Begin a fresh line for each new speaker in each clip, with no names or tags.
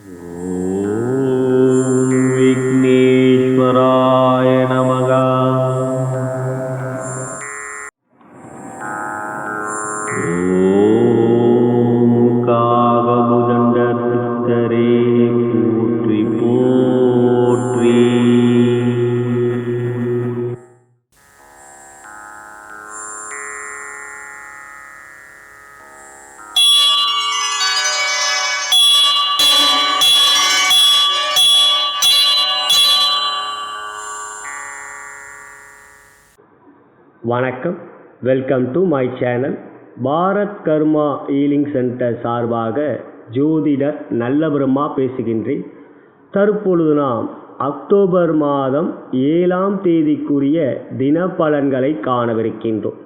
ஓம் விக்னேஸ்வராய நமக. ஓம் காகபுதண்ட சித்தரே போற்றி போற்றி.
வணக்கம், welcome to my channel. Bharat karma healing centre சார்பாக ஜோதிடர் நல்ல பிரம்மா பேசுகின்றேன். தற்பொழுது நாம் அக்டோபர் மாதம் 7ஆம் தேதிக்குரிய தினப்பலன்களை காணவிருக்கின்றோம்.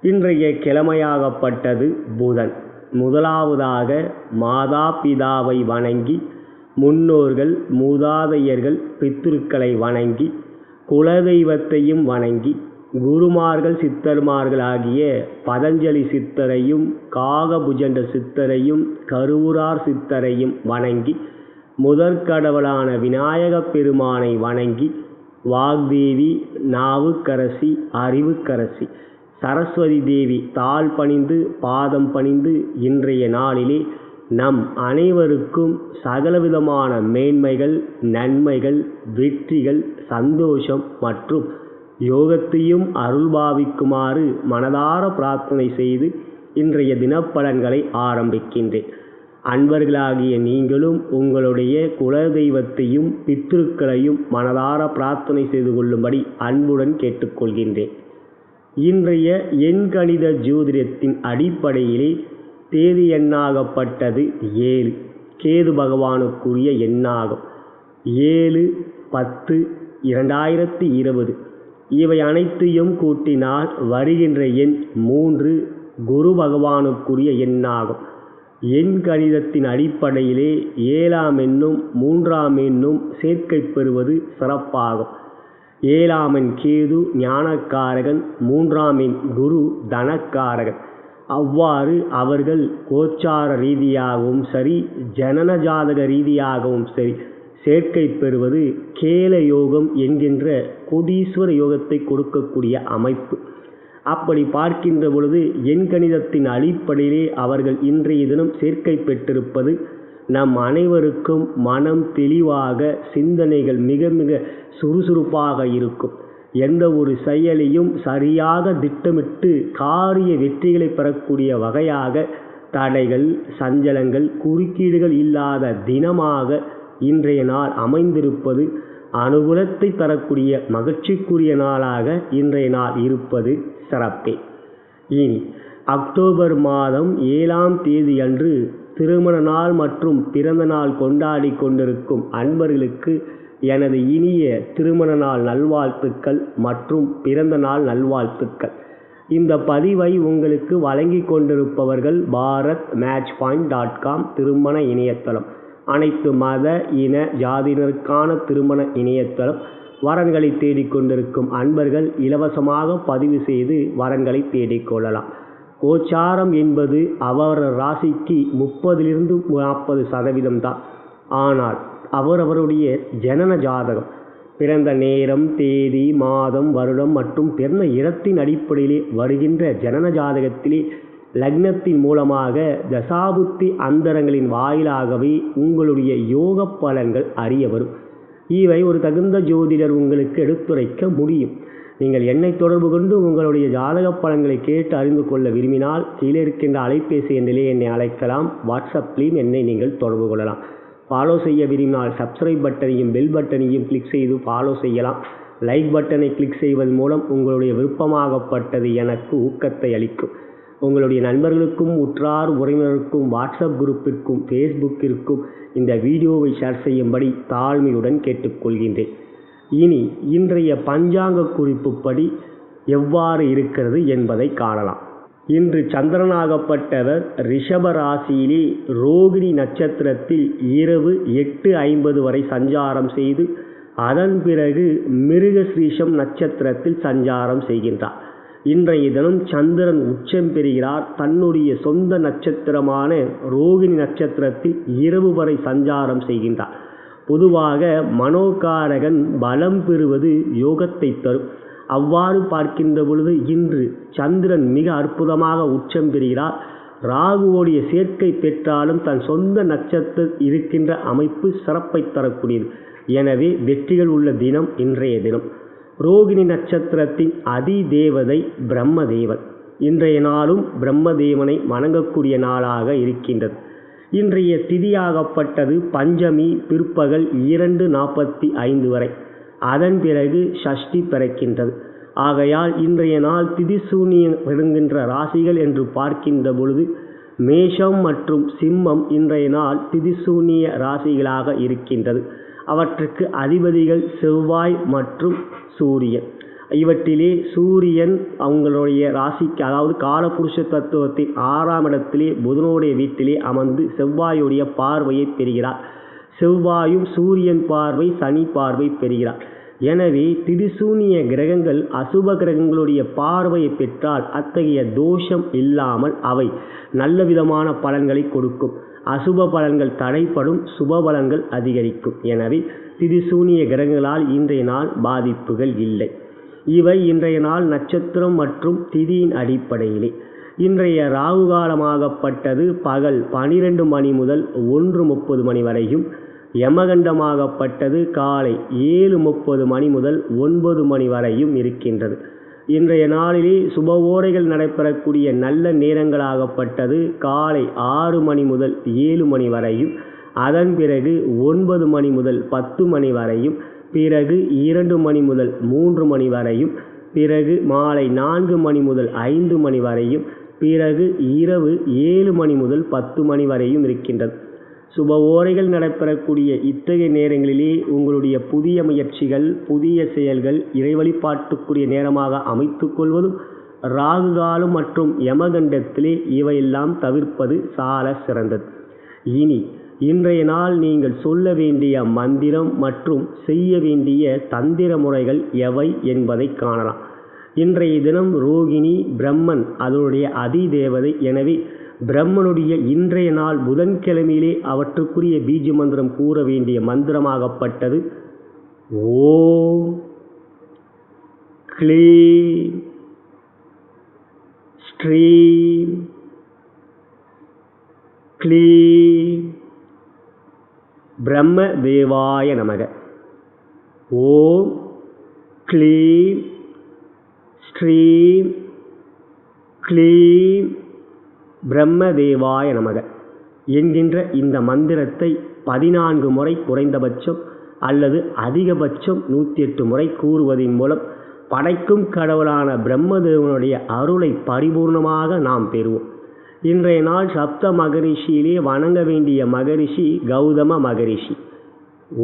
இன்றைய கிழமையாகப்பட்டது புதன். முதலாவதாக மாதா பிதாவை வணங்கி, முன்னோர்கள் மூதாதையர்கள் பித்ருக்களை வணங்கி, குலதெய்வத்தையும் வணங்கி, குருமார்கள் சித்தர்மார்கள் ஆகிய பதஞ்சலி சித்தரையும் காகபுஜண்ட சித்தரையும் கருவூரார் சித்தரையும் வணங்கி, முதற்கடவுளான விநாயகப் பெருமானை வணங்கி, வாக்தேவி, நாவுக்கரசி, அறிவுக்கரசி, சரஸ்வதி தேவி தாழ் பணிந்து பாதம் பணிந்து இன்றைய நாளிலே நம் அனைவருக்கும் சகலவிதமான மேன்மைகள், நன்மைகள், வெற்றிகள், சந்தோஷம் மற்றும் யோகத்தையும் அருள்பாவிக்குமாறு மனதார பிரார்த்தனை செய்து இன்றைய தினப்பலன்களை ஆரம்பிக்கின்றேன். அன்பர்களாகிய நீங்களும் உங்களுடைய குலதெய்வத்தையும் பித்ருக்களையும் மனதார பிரார்த்தனை செய்து கொள்ளும்படி அன்புடன் கேட்டுக்கொள்கின்றேன். இன்றைய எண்கணித ஜோதிடத்தின் அடிப்படையிலே தேதி எண்ணாகப்பட்டது 7. கேது பகவானுக்குரிய எண்ணாகும் 7-10-2020. இவை அனைத்தையும் கூட்டினால் வருகின்ற எண் 3 குரு பகவானுக்குரிய எண்ணாகும். எண் கணிதத்தின் அடிப்படையிலே 7ஆம் எண்ணும் 3ஆம் எண்ணும் சேர்க்கை பெறுவது சிறப்பாகும். 7ஆம் எண் கேது ஞானக்காரகன், 3ஆம் எண் குரு தனக்காரகன். அவ்வாறு அவர்கள் கோச்சார ரீதியாகவும் சரி, ஜனன ஜாதக ரீதியாகவும் சரி சேர்க்கை பெறுவது கேல யோகம் என்கின்ற கோடீஸ்வர யோகத்தை கொடுக்கக்கூடிய அமைப்பு. அப்படி பார்க்கின்ற பொழுது எண்கணிதத்தின் அடிப்படையிலே அவர்கள் இன்றைய தினம் சேர்க்கை பெற்றிருப்பது நம் அனைவருக்கும் மனம் தெளிவாக, சிந்தனைகள் மிக மிக சுறுசுறுப்பாக இருக்கும். எந்த ஒரு செயலையும் சரியாக திட்டமிட்டு காரிய வெற்றிகளை பெறக்கூடிய வகையாக தடைகள், சஞ்சலங்கள், குறுக்கீடுகள் இல்லாத தினமாக இன்றைய நாள் அமைந்திருப்பது அனுகூலத்தை தரக்கூடிய மகிழ்ச்சிக்குரிய நாளாக இன்றைய நாள் இருப்பது சிறப்பே. இனி அக்டோபர் மாதம் 7ஆம் தேதி அன்று திருமண நாள் மற்றும் பிறந்த நாள் கொண்டாடி கொண்டிருக்கும் அன்பர்களுக்கு எனது இனிய திருமண நாள் நல்வாழ்த்துக்கள் மற்றும் பிறந்த நாள் நல்வாழ்த்துக்கள். இந்த பதிவை உங்களுக்கு வழங்கி கொண்டிருப்பவர்கள் bharatmatchpoint.com திருமண இணையதளம். அனைத்து மத இன ஜாதியினருக்கான திருமண இணையதளம். வரன்களை தேடிக்கொண்டிருக்கும் அன்பர்கள் இலவசமாக பதிவு செய்து வரன்களை தேடிக்கொள்ளலாம். கோச்சாரம் என்பது அவரவர் ராசிக்கு 30-40% தான். ஆனால் அவரவருடைய ஜனன ஜாதகம், பிறந்த நேரம், தேதி, மாதம், வருடம் மற்றும் பிறந்த இடத்தின் அடிப்படையிலே வருகின்ற ஜனன ஜாதகத்திலே லக்னத்தின் மூலமாக தசாபுத்தி அந்தரங்களின் வாயிலாகவே உங்களுடைய யோக பலன்கள் அறிய வரும். இவை ஒரு தகுந்த ஜோதிடர் உங்களுக்கு எடுத்துரைக்க முடியும். நீங்கள் என்னை தொடர்பு கொண்டு உங்களுடைய ஜாதக பலன்களை கேட்டு அறிந்து கொள்ள விரும்பினால் கீழே இருக்கின்ற அலைபேசி எண்ணிலே என்னை அழைக்கலாம். வாட்ஸ்அப்லேயும் என்னை நீங்கள் தொடர்பு கொள்ளலாம். ஃபாலோ செய்ய விரும்பினால் சப்ஸ்கிரைப் பட்டனையும் பெல் பட்டனையும் கிளிக் செய்து ஃபாலோ செய்யலாம். லைக் பட்டனை கிளிக் செய்வதன் மூலம் உங்களுடைய விருப்பமாகப்பட்டது எனக்கு ஊக்கத்தை அளிக்கும். உங்களுடைய நண்பர்களுக்கும் உற்றார் உறவினருக்கும் வாட்ஸ்அப் குரூப்பிற்கும் ஃபேஸ்புக்கிற்கும் இந்த வீடியோவை ஷேர் செய்யும்படி தாழ்மையுடன் கேட்டுக்கொள்கின்றேன். இனி இன்றைய பஞ்சாங்க குறிப்புப்படி எவ்வாறு இருக்கிறது என்பதை காணலாம். இன்று சந்திரனாகப்பட்டவர் ரிஷப ராசியிலே ரோகிணி நட்சத்திரத்தில் இரவு 8:50 வரை சஞ்சாரம் செய்து அதன் பிறகு மிருகஸ்ரீஷம் நட்சத்திரத்தில் சஞ்சாரம் செய்கின்றார். இன்றைய தினம் சந்திரன் உச்சம் பெறுகிறார். தன்னுடைய சொந்த நட்சத்திரமான ரோகிணி நட்சத்திரத்தில் இரவு வரை சஞ்சாரம் செய்கின்றார். பொதுவாக மனோகாரகன் பலம் பெறுவது யோகத்தை தரும். அவ்வாறு பார்க்கின்ற பொழுது இன்று சந்திரன் மிக அற்புதமாக உச்சம் பெறுகிறார். ராகுவோடைய சேர்க்கை பெற்றாலும் தன் சொந்த நட்சத்திரம் இருக்கின்ற அமைப்பு சிறப்பை தரக்கூடியது. எனவே வெற்றிகள் உள்ள தினம் இன்றைய தினம். ரோகிணி நட்சத்திரத்தின் அதி தேவதை பிரம்மதேவன். இன்றைய நாளும் பிரம்மதேவனை வணங்கக்கூடிய நாளாக இருக்கின்றது. இன்றைய திதியாகப்பட்டது பஞ்சமி பிற்பகல் 2:45 வரை. அதன் பிறகு சஷ்டி பிறக்கின்றது. ஆகையால் இன்றைய நாள் திதிசூனியம் விடுகின்ற ராசிகள் என்று பார்க்கின்ற பொழுது மேஷம் மற்றும் சிம்மம் இன்றைய நாள் திதிசூனிய ராசிகளாக இருக்கின்றது. அவற்றுக்கு அதிபதிகள் செவ்வாய் மற்றும் சூரியன். இவற்றிலே சூரியன் அவங்களுடைய ராசிக்கு, அதாவது காலபுருஷ தத்துவத்தின் 6ஆம் இடத்திலே புதனுடைய வீட்டிலே அமர்ந்து செவ்வாயுடைய பார்வையை பெறுகிறார். செவ்வாயும் சூரியன் பார்வை சனி பார்வை பெறுகிறார். எனவே திதிசூனிய கிரகங்கள் அசுப கிரகங்களுடைய பார்வையை பெற்றால் அத்தகைய தோஷம் இல்லாமல் அவை நல்ல விதமான பலன்களை கொடுக்கும். அசுப பலன்கள் தடைப்படும், சுப பலன்கள் அதிகரிக்கும். எனவே திதிசூனிய கிரகங்களால் இன்றைய நாள் பாதிப்புகள் இல்லை. இவை இன்றைய நாள் நட்சத்திரம் மற்றும் திதியின் அடிப்படையிலே. இன்றைய ராகு காலமாகப்பட்டது பகல் 12 மணி முதல் 1:30 மணி வரையும், யமகண்டமாகப்பட்டது காலை 7:30 மணி முதல் 9 மணி வரையும் இருக்கின்றது. இன்றைய நாளிலே சுபவோரைகள் நடைபெறக்கூடிய நல்ல நேரங்களாகப்பட்டது காலை 6 மணி முதல் 7 மணி வரையும், அதன் பிறகு 9 மணி முதல் 10 மணி வரையும், பிறகு 2 மணி முதல் 3 மணி வரையும், பிறகு மாலை 4 மணி முதல் 5 மணி வரையும், பிறகு இரவு 7 மணி முதல் 10 மணி வரையும் இருக்கின்றது. சுப ஓரைகள் நடைபெறக்கூடிய இத்தகைய நேரங்களிலே உங்களுடைய புதிய முயற்சிகள், புதிய செயல்கள் இறை வழிபாட்டுக்குரிய நேரமாக அமைத்துக் கொள்வதும், ராகு காலம் மற்றும் யமகண்டத்திலே இவையெல்லாம் தவிர்ப்பது சால சிறந்தது. இனி இன்றைய நாள் நீங்கள் சொல்ல வேண்டிய மந்திரம் மற்றும் செய்ய வேண்டிய தந்திர முறைகள் எவை என்பதை காணலாம். இன்றைய தினம் ரோகிணி பிரம்மன் அதனுடைய அதிதேவதை. எனவே பிரம்மனுடைய இன்றைய நாள் புதன்கிழமையிலே அவற்றுக்குரிய பீஜ மந்திரம் கூற வேண்டிய மந்திரமாகப்பட்டது ஓம் க்ளீம் ஸ்ரீம் க்ளீம் பிரம்ம தேவாய நமக. ஓம் க்ளீம் ஸ்ரீம் க்ளீம் பிரம்மதேவாய நமக என்கின்ற இந்த மந்திரத்தை 14 முறை குறைந்தபட்சம் அல்லது அதிகபட்சம் 108 முறை கூறுவதன் மூலம் படைக்கும் கடவுளான பிரம்மதேவனுடைய அருளை பரிபூர்ணமாக நாம் பெறுவோம். இன்றைய நாள் சப்த மகரிஷியிலே வணங்க வேண்டிய மகரிஷி கௌதம மகரிஷி.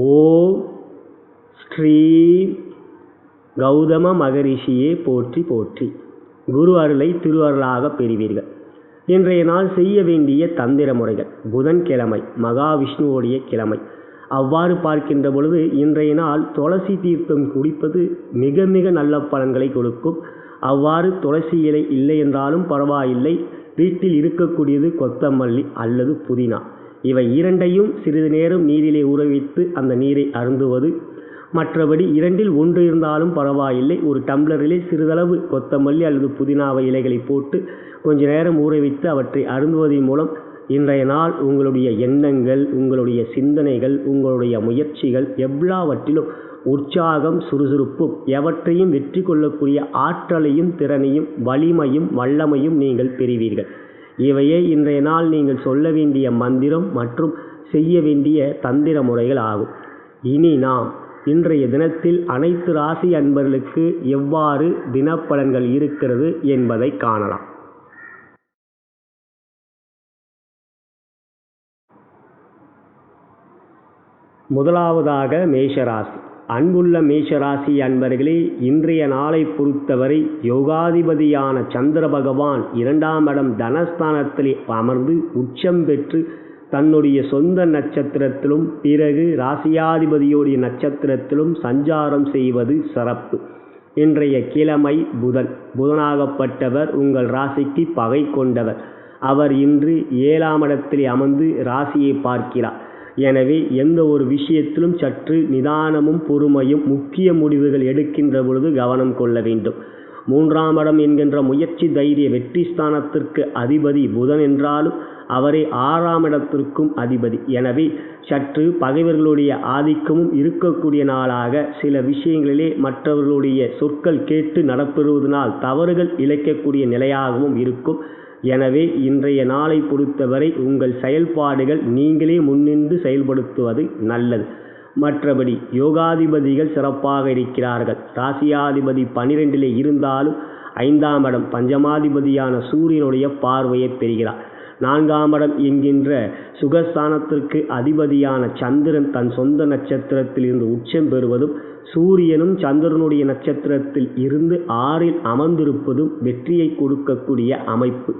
ஓம் ஸ்ரீ கௌதம மகரிஷியே போற்றி போற்றி. குரு அருளை திருவருளாக பெறுவீர்கள். இன்றைய நாள் செய்ய வேண்டிய தந்திர முறைகள். புதன்கிழமை மகாவிஷ்ணுவோடைய கிழமை. அவ்வாறு பார்க்கின்ற பொழுது இன்றைய நாள் துளசி தீர்த்தம் குடிப்பது மிக மிக நல்ல பலன்களை கொடுக்கும். அவ்வாறு துளசி இலை இல்லை என்றாலும் பரவாயில்லை, வீட்டில் இருக்கக்கூடியது கொத்தமல்லி அல்லது புதினா, இவை இரண்டையும் சிறிது நேரம் நீரிலே ஊற வைத்து அந்த நீரை அருந்துவது. மற்றபடி இரண்டில் ஒன்று இருந்தாலும் பரவாயில்லை, ஒரு டம்ளரிலே சிறிதளவு கொத்தமல்லி அல்லது புதினாவை இலைகளை போட்டு கொஞ்ச நேரம் ஊற வைத்து அவற்றை அருந்துவதன் மூலம் இன்றைய நாள் உங்களுடைய எண்ணங்கள், உங்களுடைய சிந்தனைகள், உங்களுடைய முயற்சிகள் எல்லாவற்றிலும் உற்சாகம், சுறுசுறுப்பும், எவற்றையும் வெற்றி கொள்ளக்கூடிய ஆற்றலையும் திறனையும் வலிமையும் வல்லமையும் நீங்கள் பெறுவீர்கள். இவையே இன்றைய நாள் நீங்கள் சொல்ல வேண்டிய மந்திரம் மற்றும் செய்ய வேண்டிய தந்திர முறைகள் ஆகும். இனி நாம் இன்றைய தினத்தில் அனைத்து ராசி அன்பர்களுக்கு எவ்வாறு தினப்பலன்கள் இருக்கிறது என்பதை காணலாம். முதலாவதாக மேஷராசி. அன்புள்ள மேஷராசி அன்பர்களே, இன்றைய நாளை பொறுத்தவரை யோகாதிபதியான சந்திர பகவான் 2ஆம் இடம் தனஸ்தானத்திலே அமர்ந்து உச்சம் பெற்று தன்னுடைய சொந்த நட்சத்திரத்திலும் பிறகு ராசியாதிபதியோடைய நட்சத்திரத்திலும் சஞ்சாரம் செய்வது சிறப்பு. இன்றைய கிழமை புதனாகப்பட்டவர் உங்கள் ராசிக்கு பகை கொண்டவர். அவர் இன்று 7ஆம் இடத்திலே அமர்ந்து ராசியை பார்க்கிறார். எனவே எந்த ஒரு விஷயத்திலும் சற்று நிதானமும் பொறுமையும் முக்கிய முடிவுகள் எடுக்கின்ற பொழுது கவனம் கொள்ள வேண்டும். 3ஆம் இடம் என்கின்ற முயற்சி தைரிய வெற்றி ஸ்தானத்திற்கு அதிபதி புதன் என்றாலும் அவரே 6ஆம் இடத்திற்கும் அதிபதி. எனவே சற்று பகைவர்களுடைய ஆதிக்கமும் இருக்கக்கூடிய நாளாக சில விஷயங்களிலே மற்றவர்களுடைய சொற்கள் கேட்டு நடப்பெறுவதனால் தவறுகள் இழைக்கக்கூடிய நிலையாகவும் இருக்கும். எனவே இன்றைய நாளை பொறுத்தவரை உங்கள் செயல்பாடுகள் நீங்களே முன்னின்று செயல்படுத்துவது நல்லது. மற்றபடி யோகாதிபதிகள் சிறப்பாக இருக்கிறார்கள். ராசியாதிபதி 12 இருந்தாலும் 5ஆம் இடம் பஞ்சமாதிபதியான சூரியனுடைய பார்வையை பெறுகிறார். 4ஆம் இடம் என்கின்ற சுகஸ்தானத்திற்கு அதிபதியான சந்திரன் தன் சொந்த நட்சத்திரத்தில் இருந்து உச்சம் பெறுவதும் சூரியனும் சந்திரனுடைய நட்சத்திரத்தில் இருந்து 6இல் அமர்ந்திருப்பதும் வெற்றியை கொடுக்கக்கூடிய அமைப்பு.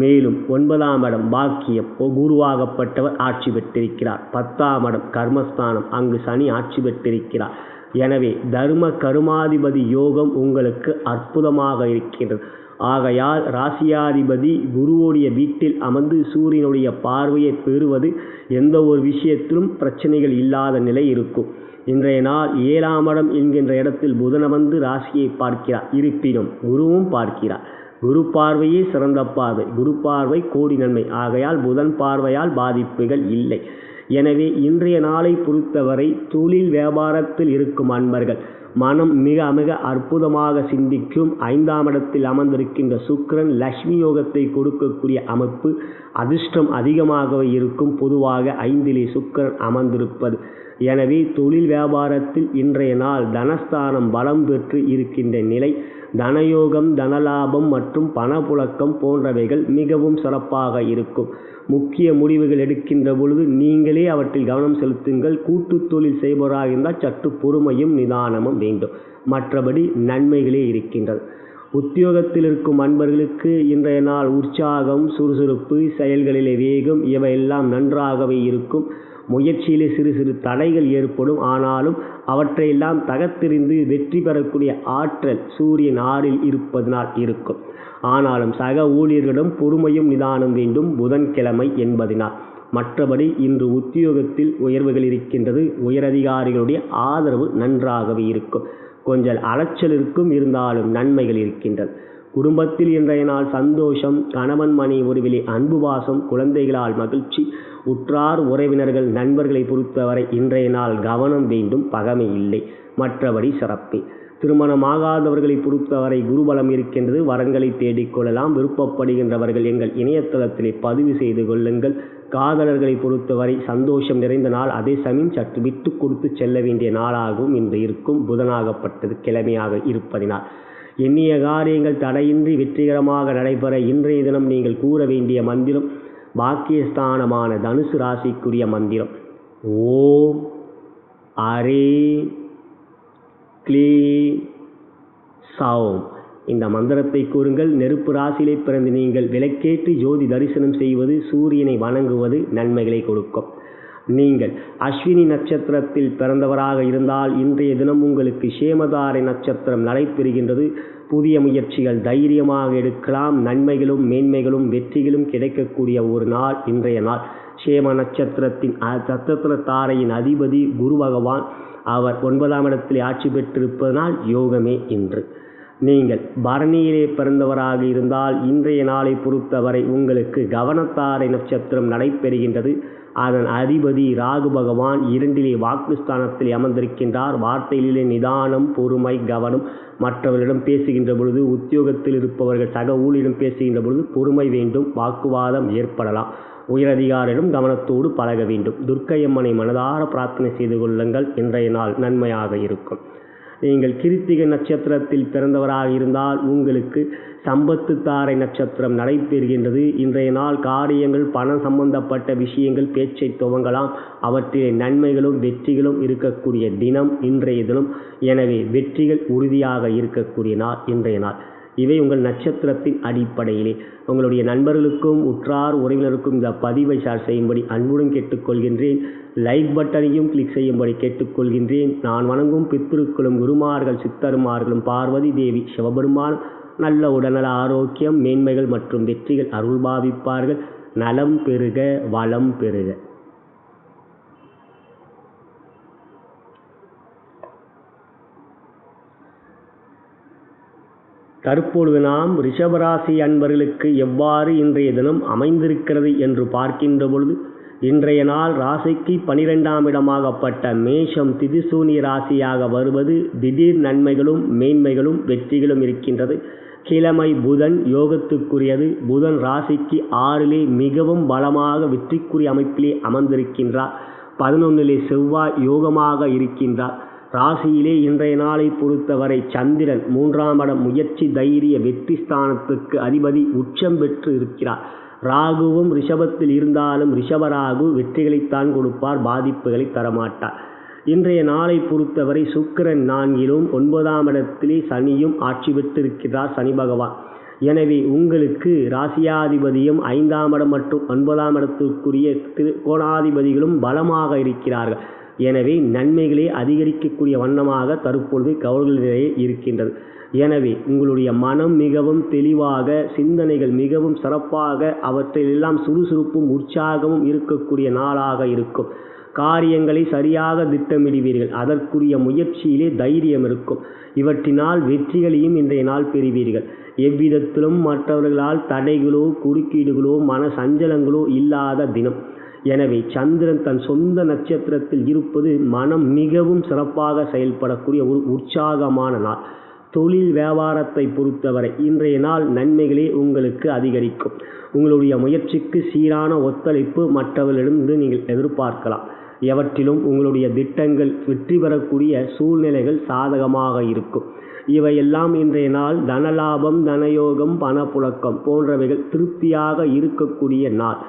மேலும் 9ஆம் இடம் பாக்கியம் குருவாகப்பட்டவர் ஆட்சி பெற்றிருக்கிறார். 10ஆம் இடம் கர்மஸ்தானம், அங்கு சனி ஆட்சி பெற்றிருக்கிறார். எனவே தர்ம கருமாதிபதி யோகம் உங்களுக்கு அற்புதமாக இருக்கின்றது. ஆகையால் ராசியாதிபதி குருவுடைய வீட்டில் அமர்ந்து சூரியனுடைய பார்வையை பெறுவது எந்த ஒரு விஷயத்திலும் பிரச்சனைகள் இல்லாத நிலை இருக்கும். இன்றைய நாள் 7ஆம் இடம் என்கின்ற இடத்தில் புதன் அமர்ந்து ராசியை பார்க்கிறார். இருப்பினும் குருவும் பார்க்கிறார். குரு பார்வையே சிறந்த பார்வை. குரு பார்வை கோடி நன்மை. ஆகையால் புதன் பார்வையால் பாதிப்புகள் இல்லை. எனவே இன்றைய நாளை பொறுத்தவரை தொழில் வியாபாரத்தில் இருக்கும் அன்பர்கள் மனம் மிக மிக அற்புதமாக சிந்திக்கும். 5ஆம் இடத்தில் அமர்ந்திருக்கின்ற சுக்கிரன் லக்ஷ்மி யோகத்தை கொடுக்கக்கூடிய அமைப்பு. அதிர்ஷ்டம் அதிகமாகவே இருக்கும். பொதுவாக 5இலே சுக்கிரன் அமர்ந்திருப்பது. எனவே தொழில் வியாபாரத்தில் இன்றைய நாள் தனஸ்தானம் பலம் பெற்று இருக்கின்ற நிலை. தனயோகம், தனலாபம் மற்றும் பணப்புழக்கம் போன்றவைகள் மிகவும் சிறப்பாக இருக்கும். முக்கிய முடிவுகள் எடுக்கின்ற பொழுது நீங்களே அவற்றில் கவனம் செலுத்துங்கள். கூட்டு தொழில் செய்பவராக இருந்தால் சற்று பொறுமையும் நிதானமும் வேண்டும். மற்றபடி நன்மைகளே இருக்கின்றது. உத்தியோகத்தில் இருக்கும் அன்பர்களுக்கு இன்றைய நாள் உற்சாகம், சுறுசுறுப்பு, செயல்களிலே வேகம் இவையெல்லாம் நன்றாகவே இருக்கும். முயற்சியிலே சிறு சிறு தடைகள் ஏற்படும். ஆனாலும் அவற்றையெல்லாம் தகர்த்தெறிந்து வெற்றி பெறக்கூடிய ஆற்றல் சூரியன் 6இல் இருப்பதனால் இருக்கும். ஆனாலும் சக ஊழியர்களிடம் பொறுமையும் நிதானம் வேண்டும் புதன்கிழமை என்பதனால். மற்றபடி இன்று உத்தியோகத்தில் உயர்வுகள் இருக்கின்றது. உயரதிகாரிகளுடைய ஆதரவு நன்றாகவே இருக்கும். கொஞ்சம் அலைச்சல் இருக்கும், இருந்தாலும் நன்மைகள் இருக்கின்றது. குடும்பத்தில் இன்றைய நாள் சந்தோஷம், கணவன் மணி உறவிலே அன்பு பாசம், குழந்தைகளால் மகிழ்ச்சி, உற்றார் உறவினர்கள் நண்பர்களை பொறுத்தவரை இன்றைய நாள் கவனம் வேண்டும், பகமை இல்லை. மற்றபடி சிறப்பே. திருமணமாகாதவர்களை பொறுத்தவரை குருபலம் இருக்கின்றது. வரன்களை தேடிக்கொள்ளலாம். விருப்பப்படுகின்றவர்கள் எங்கள் இணையதளத்திலே பதிவு செய்து கொள்ளுங்கள். காதலர்களை பொறுத்தவரை சந்தோஷம் நிறைந்த நாள். அதே சமயம் சற்று விட்டு கொடுத்து செல்ல வேண்டிய நாளாகவும் இன்று இருக்கும். புதனாகப்பட்டது கிழமையாக இருப்பதினால் எண்ணிய காரியங்கள் தடையின்றி வெற்றிகரமாக நடைபெற இன்றைய தினம் நீங்கள் கூற வேண்டிய மந்திரம் பாக்கியஸ்தானமான தனுசு ராசிக்குரிய மந்திரம். ஓம் அரே க்ளீம் சௌம். இந்த மந்திரத்தை கூறுங்கள். நெருப்பு ராசியிலே பிறந்து நீங்கள் விளக்கேற்றி ஜோதி தரிசனம் செய்வது, சூரியனை வணங்குவது நன்மைகளை கொடுக்கும். நீங்கள் அஸ்வினி நட்சத்திரத்தில் பிறந்தவராக இருந்தால் இன்றைய தினம் உங்களுக்கு சேமதாரை நட்சத்திரம் நடைபெறுகின்றது. புதிய முயற்சிகள் தைரியமாக எடுக்கலாம். நன்மைகளும் மேன்மைகளும் வெற்றிகளும் கிடைக்கக்கூடிய ஒரு நாள் இன்றைய நாள். சேம நட்சத்திரத்தின் நட்சத்திர தாரையின் அதிபதி குரு பகவான். அவர் 9ஆம் இடத்தில் ஆட்சி பெற்றிருப்பதனால் யோகமே இன்று. நீங்கள் பரணியிலே பிறந்தவராக இருந்தால் இன்றைய நாளை பொறுத்தவரை உங்களுக்கு கவனத்தாரை நட்சத்திரம் நடைபெறுகின்றது. அதன் அதிபதி ராகு பகவான் 2இலே வாக்குஸ்தானத்தில் அமர்ந்திருக்கின்றார். வார்த்தையிலே நிதானம், பொறுமை, கவனம். மற்றவர்களிடம் பேசுகின்ற பொழுது, உத்தியோகத்தில் இருப்பவர்கள் சக ஊழியரிடம் பேசுகின்ற பொழுது பொறுமை வேண்டும். வாக்குவாதம் ஏற்படலாம். உயரதிகாரிடம் கவனத்தோடு பழக வேண்டும். துர்க்கையம்மனை மனதார பிரார்த்தனை செய்து கொள்ளுங்கள். இன்றைய நாள் நன்மையாக இருக்கும். நீங்கள் கிருத்திகை நட்சத்திரத்தில் பிறந்தவராக இருந்தால் உங்களுக்கு சம்பத்து தாரை நட்சத்திரம் நடைபெறுகின்றது. இன்றைய நாள் காரியங்கள், பணம் சம்பந்தப்பட்ட விஷயங்கள் பேச்சை துவங்கலாம். அவற்றிலே நன்மைகளும் வெற்றிகளும் இருக்கக்கூடிய தினம் இன்றைய தினம். எனவே வெற்றிகள் உறுதியாக இருக்கக்கூடிய நாள் இன்றைய நாள். இவை உங்கள் நட்சத்திரத்தின் அடிப்படையிலே. உங்களுடைய நண்பர்களுக்கும் உற்றார் உறவினருக்கும் இந்த பதிவை ஷேர் செய்யும்படி அன்புடன் கேட்டுக்கொள்கின்றேன். லைக் பட்டனையும் கிளிக் செய்யும்படி கேட்டுக்கொள்கின்றேன். நான் வணங்கும் பித்திருக்களும் குருமார்கள் சித்தருமார்களும் பார்வதி தேவி சிவபெருமான் நல்ல உடல்நல ஆரோக்கியம் மேன்மைகள் மற்றும் வெற்றிகள் அருள் பாவிப்பார்கள். நலம் பெருக வளம் பெருக. தற்பொழுது நாம் ரிஷபராசி அன்பர்களுக்கு எவ்வாறு இன்றைய தினம் அமைந்திருக்கிறது என்று பார்க்கின்ற பொழுது, இன்றைய நாள் ராசிக்கு 12ஆம் இடமாகப்பட்ட மேஷம் திதிசூனிய ராசியாக வருவது திடீர் நன்மைகளும் மேன்மைகளும் வெற்றிகளும் இருக்கின்றது. கிழமை புதன் யோகத்துக்குரியது. புதன் ராசிக்கு 6லே மிகவும் பலமாக வெற்றிக்குரிய அமைப்பிலே அமர்ந்திருக்கின்றார். 11லே செவ்வாய் யோகமாக இருக்கின்றார். ராசியிலே இன்றைய நாளை பொறுத்தவரை சந்திரன் 3ஆம் இடம் முயற்சி தைரிய வெற்றி ஸ்தானத்துக்கு அதிபதி உச்சம் பெற்று இருக்கிறார். ராகுவும் ரிஷபத்தில் இருந்தாலும் ரிஷபராகு வெற்றிகளைத்தான் கொடுப்பார், பாதிப்புகளை தரமாட்டார். இன்றைய நாளை பொறுத்தவரை சுக்கிரன் 4லும் 9ஆம் இடத்திலே சனியும் ஆட்சி பெற்றிருக்கிறார் சனி பகவான். எனவே உங்களுக்கு ராசியாதிபதியும் 5ஆம் இடம் மற்றும் 9ஆம் இடத்திற்குரிய கோணாதிபதிகளும் பலமாக இருக்கிறார்கள். எனவே நன்மைகளே அதிகரிக்கக்கூடிய வண்ணமாக தற்பொழுது கவலைகளிலேயே இருக்கின்றது. எனவே உங்களுடைய மனம் மிகவும் தெளிவாக, சிந்தனைகள் மிகவும் சிறப்பாக, அவற்றிலெல்லாம் சுறுசுறுப்பும் உற்சாகமும் இருக்கக்கூடிய நாளாக இருக்கும். காரியங்களை சரியாக திட்டமிடுவீர்கள். அதற்குரிய முயற்சியிலே தைரியம் இருக்கும். இவற்றினால் வெற்றிகளையும் இன்றைய நாள் பெறுவீர்கள். எவ்விதத்திலும் மற்றவர்களால் தடைகளோ குறுக்கீடுகளோ மன சஞ்சலங்களோ இல்லாத தினம். எனவே சந்திரன் தன் சொந்த நட்சத்திரத்தில் இருப்பது மனம் மிகவும் சிறப்பாக செயல்படக்கூடிய ஒரு உற்சாகமான நாள். தொழில் வியாபாரத்தை பொறுத்தவரை இன்றைய நாள் நன்மைகளே உங்களுக்கு அதிகரிக்கும். உங்களுடைய முயற்சிக்கு சீரான ஒத்துழைப்பு மற்றவர்களிடமிருந்து நீங்கள் எதிர்பார்க்கலாம். எவற்றிலும் உங்களுடைய திட்டங்கள் வெற்றி பெறக்கூடிய சூழ்நிலைகள் சாதகமாக இருக்கும். இவையெல்லாம் இன்றைய நாள் தனலாபம், தனயோகம், பணப்புழக்கம் போன்றவைகள் திருப்தியாக இருக்கக்கூடிய நாள்.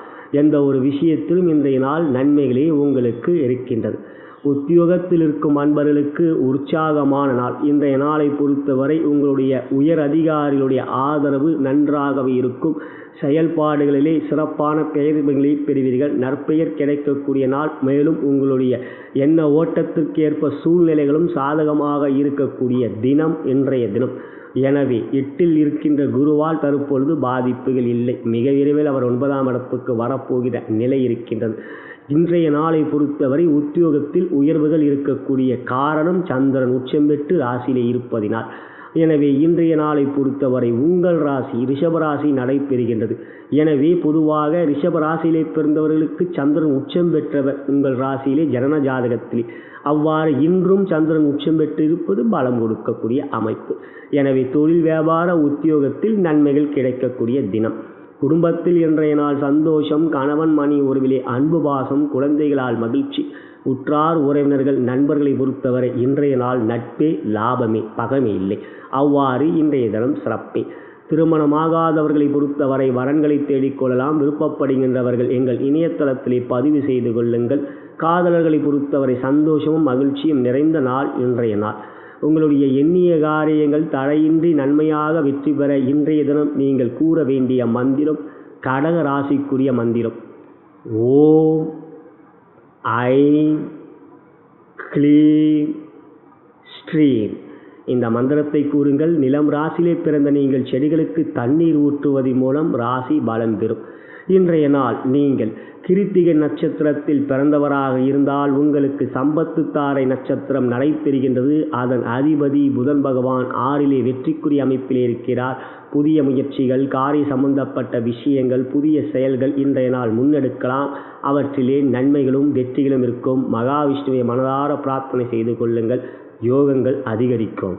எந்த ஒரு விஷயத்திலும் இன்றைய நாள் நன்மைகளே உங்களுக்கு இருக்கின்றது. உத்தியோகத்தில் இருக்கும் அன்பர்களுக்கு உற்சாகமான நாள். இன்றைய நாளை பொறுத்தவரை உங்களுடைய உயர் அதிகாரிகளுடைய ஆதரவு நன்றாகவே இருக்கும். செயல்பாடுகளிலே சிறப்பான பெயர்களை பெறுவீர்கள். நற்பெயர் கிடைக்கக்கூடிய நாள். மேலும் உங்களுடைய எண்ண ஓட்டத்திற்கேற்ப சூழ்நிலைகளும் சாதகமாக இருக்கக்கூடிய தினம் இன்றைய தினம். எனவே 8ல் இருக்கின்ற குருவால் தற்பொழுது பாதிப்புகள் இல்லை. மிக விரைவில் அவர் 9ஆம் இடத்துக்கு வரப்போகிற நிலை இருக்கின்றது. இன்றைய நாளை பொறுத்தவரை உத்தியோகத்தில் உயர்வுகள் இருக்கக்கூடிய காரணம் சந்திரன் உச்சம் பெற்று ராசியிலே இருப்பதினால். எனவே இன்றைய நாளை பொறுத்தவரை உங்கள் ராசி ரிஷபராசி நடைபெறுகின்றது. எனவே பொதுவாக ரிஷபராசியிலே பிறந்தவர்களுக்கு சந்திரன் உச்சம் பெற்றவர் உங்கள் ராசியிலே ஜனன ஜாதகத்திலே. அவ்வாறு இன்றும் சந்திரன் உச்சம் பெற்றிருப்பது பலம் கொடுக்கக்கூடிய அமைப்பு. எனவே தொழில் வியாபார உத்தியோகத்தில் நன்மைகள் கிடைக்கக்கூடிய தினம். குடும்பத்தில் இன்றைய நாள் சந்தோஷம், கணவன் மணி உறவிலே அன்பு பாசம், குழந்தைகளால் மகிழ்ச்சி. உற்றார் உறவினர்கள் நண்பர்களை பொறுத்தவரை இன்றைய நாள் நட்பே லாபமே, பகமே இல்லை. அவ்வாறு இன்றைய தினம் சிறப்பே. திருமணமாகாதவர்களை பொறுத்தவரை வரன்களை தேடிக்கொள்ளலாம். விருப்பப்படுகின்றவர்கள் எங்கள் இணையதளத்திலே பதிவு செய்து கொள்ளுங்கள். காதலர்களை பொறுத்தவரை சந்தோஷமும் மகிழ்ச்சியும் நிறைந்த நாள் இன்றைய நாள். உங்களுடைய எண்ணிய காரியங்கள் தடையின்றி நன்மையாக வெற்றி பெற இன்றைய தினம் நீங்கள் கூற வேண்டிய மந்திரம் கடக ராசிக்குரிய மந்திரம். ஓம் ஐம் க்ளீம் ஸ்ரீம். இந்த மந்திரத்தை கூறுங்கள். நிலம் ராசியிலே பிறந்த நீங்கள் செடிகளுக்கு தண்ணீர் ஊற்றுவதன் மூலம் ராசி பலம் பெறும். இன்றைய நாள் நீங்கள் கிருத்திகை நட்சத்திரத்தில் பிறந்தவராக இருந்தால் உங்களுக்கு சம்பத்து தாரை நட்சத்திரம் நடைபெறுகின்றது. அதன் அதிபதி புதன் பகவான் 6லே வெற்றிக்குரிய அமைப்பிலே இருக்கிறார். புதிய முயற்சிகள், காரிய சம்பந்தப்பட்ட விஷயங்கள், புதிய செயல்கள் இன்றைய நாள் முன்னெடுக்கலாம். அவற்றிலே நன்மைகளும் வெற்றிகளும் இருக்கும். மகாவிஷ்ணுவை மனதார பிரார்த்தனை செய்து கொள்ளுங்கள். யோகங்கள் அதிகரிக்கும்.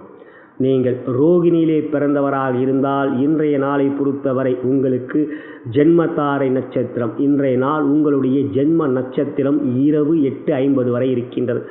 நீங்கள் ரோகிணியிலே பிறந்தவராக இருந்தால் இன்றைய நாளை பொறுத்தவரை உங்களுக்கு ஜென்மத்தாரை நட்சத்திரம். இன்றைய நாள் உங்களுடைய ஜென்ம நட்சத்திரம் இரவு 8:50 வரை இருக்கின்றது.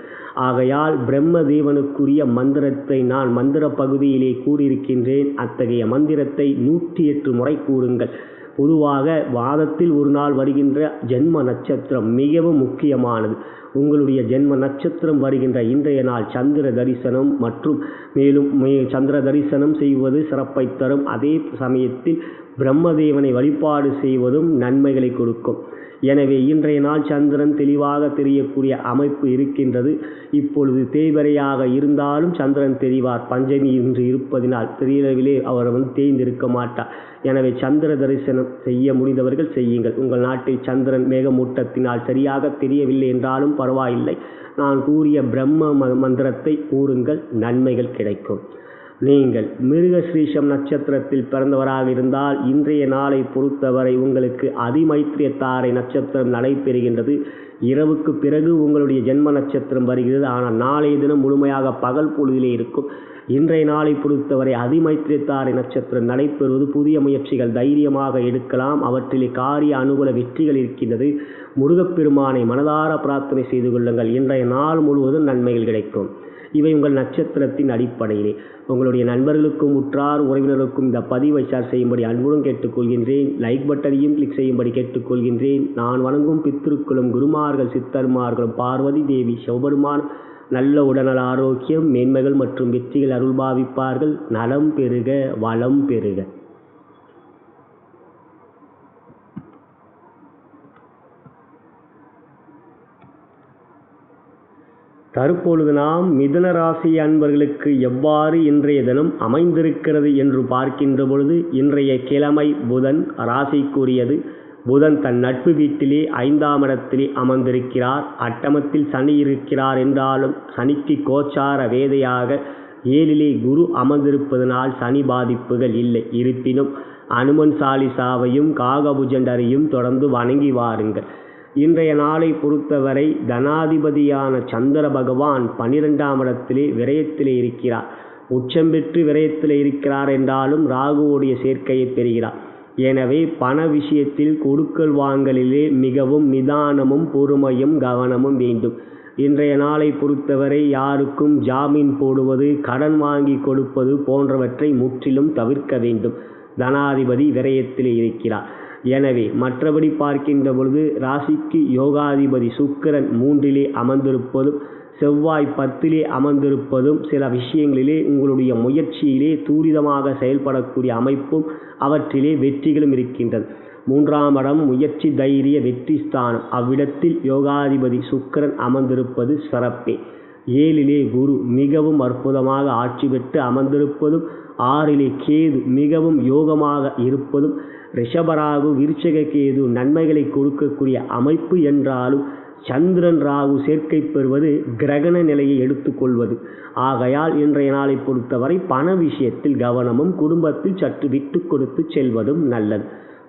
ஆகையால் பிரம்ம தேவனுக்குரிய மந்திரத்தை நான் மந்திர பகுதியிலே கூறியிருக்கின்றேன். அத்தகைய மந்திரத்தை 108 முறை கூறுங்கள். பொதுவாக வாதத்தில் ஒரு நாள் வருகின்ற ஜென்ம நட்சத்திரம் மிகவும் முக்கியமானது. உங்களுடைய ஜென்ம நட்சத்திரம் வருகின்ற இன்றைய நாள் சந்திர தரிசனம் மற்றும் மேலும் சந்திர தரிசனம் செய்வது சிறப்பை தரும். அதே சமயத்தில் பிரம்மதேவனை வழிபாடு செய்வதும் நன்மைகளை கொடுக்கும். எனவே இன்றைய நாள் சந்திரன் தெளிவாக தெரியக்கூடிய அமைப்பு இருக்கின்றது. இப்பொழுது தேய்வரையாக இருந்தாலும் சந்திரன் தெரிவார். பஞ்சமி இன்று இருப்பதினால் பெரியளவிலே அவர் தேய்ந்திருக்க மாட்டார். எனவே சந்திர தரிசனம் செய்ய முடிந்தவர்கள் செய்யுங்கள். உங்கள் நாட்டில் சந்திரன் மேகமூட்டத்தினால் சரியாக தெரியவில்லை என்றாலும் பரவாயில்லை, நான் கூறிய பிரம்ம மந்திரத்தை கூறுங்கள், நன்மைகள் கிடைக்கும். நீங்கள் மிருகஸ்ரீஷம் நட்சத்திரத்தில் பிறந்தவராக இருந்தால் இன்றைய நாளை பொறுத்தவரை உங்களுக்கு அதிமைத்திரிய தாரை நட்சத்திரம் நடைபெறுகின்றது. இரவுக்கு பிறகு உங்களுடைய ஜென்ம நட்சத்திரம் வருகிறது. ஆனால் நாளைய தினம் முழுமையாக பகல் பொழுதிலே இருக்கும். இன்றைய நாளை பொறுத்தவரை அதிமைத்திரிய தாரை நட்சத்திரம் நடைபெறுவது புதிய முயற்சிகள் தைரியமாக எடுக்கலாம். அவற்றிலே காரிய அனுகூல வெற்றிகள் இருக்கின்றது. முருகப்பெருமானை மனதார பிரார்த்தனை செய்து கொள்ளுங்கள். இன்றைய நாள் முழுவதும் நன்மைகள் கிடைக்கும். இவை உங்கள் நட்சத்திரத்தின் அடிப்படையிலே. உங்களுடைய நண்பர்களுக்கும் உற்றார் உறவினருக்கும் இந்த பதிவை ஷேர் செய்யும்படி அன்புடன் கேட்டுக்கொள்கின்றேன். லைக் பட்டனையும் கிளிக் செய்யும்படி கேட்டுக்கொள்கின்றேன். நான் வணங்கும் பித்திருக்களும் குருமார்கள் சித்தர்மார்களும் பார்வதி தேவி சிவபெருமான் நல்ல உடல்நல ஆரோக்கியம் மேன்மைகள் மற்றும் வெற்றிகள் அருள்பாவிப்பார்கள். நலம் பெருக வளம் பெருக. தற்பொழுது நாம் மிதுன ராசி அன்பர்களுக்கு எவ்வாறு இன்றைய தினம் அமைந்திருக்கிறது என்று பார்க்கின்ற பொழுது, இன்றைய கிழமை புதன் ராசிக்குரியது. புதன் தன் நட்பு வீட்டிலே 5ஆம் இடத்திலே அமர்ந்திருக்கிறார். அட்டமத்தில் சனி இருக்கிறார் என்றாலும் சனிக்கு கோச்சார வேதையாக 7லே குரு அமர்ந்திருப்பதனால் சனி பாதிப்புகள் இல்லை. இருப்பினும் அனுமன் சாலிசாவையும் காகபுஜண்டரையும் தொடர்ந்து வணங்கி வாருங்கள். இன்றைய நாளை பொறுத்தவரை தனாதிபதியான சந்திர பகவான் 12ஆம் இடத்திலே விரயத்திலே இருக்கிறார். உச்சம் பெற்று விரயத்திலே இருக்கிறார் என்றாலும் ராகுவோடைய சேர்க்கையை பெறுகிறார். எனவே பண விஷயத்தில் கொடுக்கல் வாங்கலிலே மிகவும் நிதானமும் பொறுமையும் கவனமும் வேண்டும். இன்றைய நாளை பொறுத்தவரை யாருக்கும் ஜாமீன் போடுவது, கடன் வாங்கி கொடுப்பது போன்றவற்றை முற்றிலும் தவிர்க்க வேண்டும். தனாதிபதி விரயத்திலே இருக்கிறார். எனவே மற்றபடி பார்க்கின்ற பொழுது ராசிக்கு யோகாதிபதி சுக்கிரன் 3லே அமர்ந்திருப்பதும் செவ்வாய் 10லே அமர்ந்திருப்பதும் சில விஷயங்களிலே உங்களுடைய முயற்சியிலே துரிதமாக செயல்படக்கூடிய அமைப்பும் அவற்றிலே வெற்றிகளும் இருக்கின்றது. 3ஆம் இடம் முயற்சி தைரிய வெற்றி ஸ்தானம். அவ்விடத்தில் யோகாதிபதி சுக்கிரன் அமர்ந்திருப்பது சிறப்பே. 7லே குரு மிகவும் அற்புதமாக ஆட்சி பெற்று அமர்ந்திருப்பதும் 6லே கேது மிகவும் யோகமாக இருப்பதும் ரிஷபராகு விருச்சக கேது நன்மைகளை கொடுக்கக்கூடிய அமைப்பு என்றாலும் சந்திரன் ராகு சேர்க்கை பெறுவது கிரகண நிலையை எடுத்துக்கொள்வது. ஆகையால் இன்றைய நாளை பொறுத்தவரை பண விஷயத்தில் கவனமும் குடும்பத்தில் சற்று விட்டு கொடுத்து செல்வதும் நல்லது.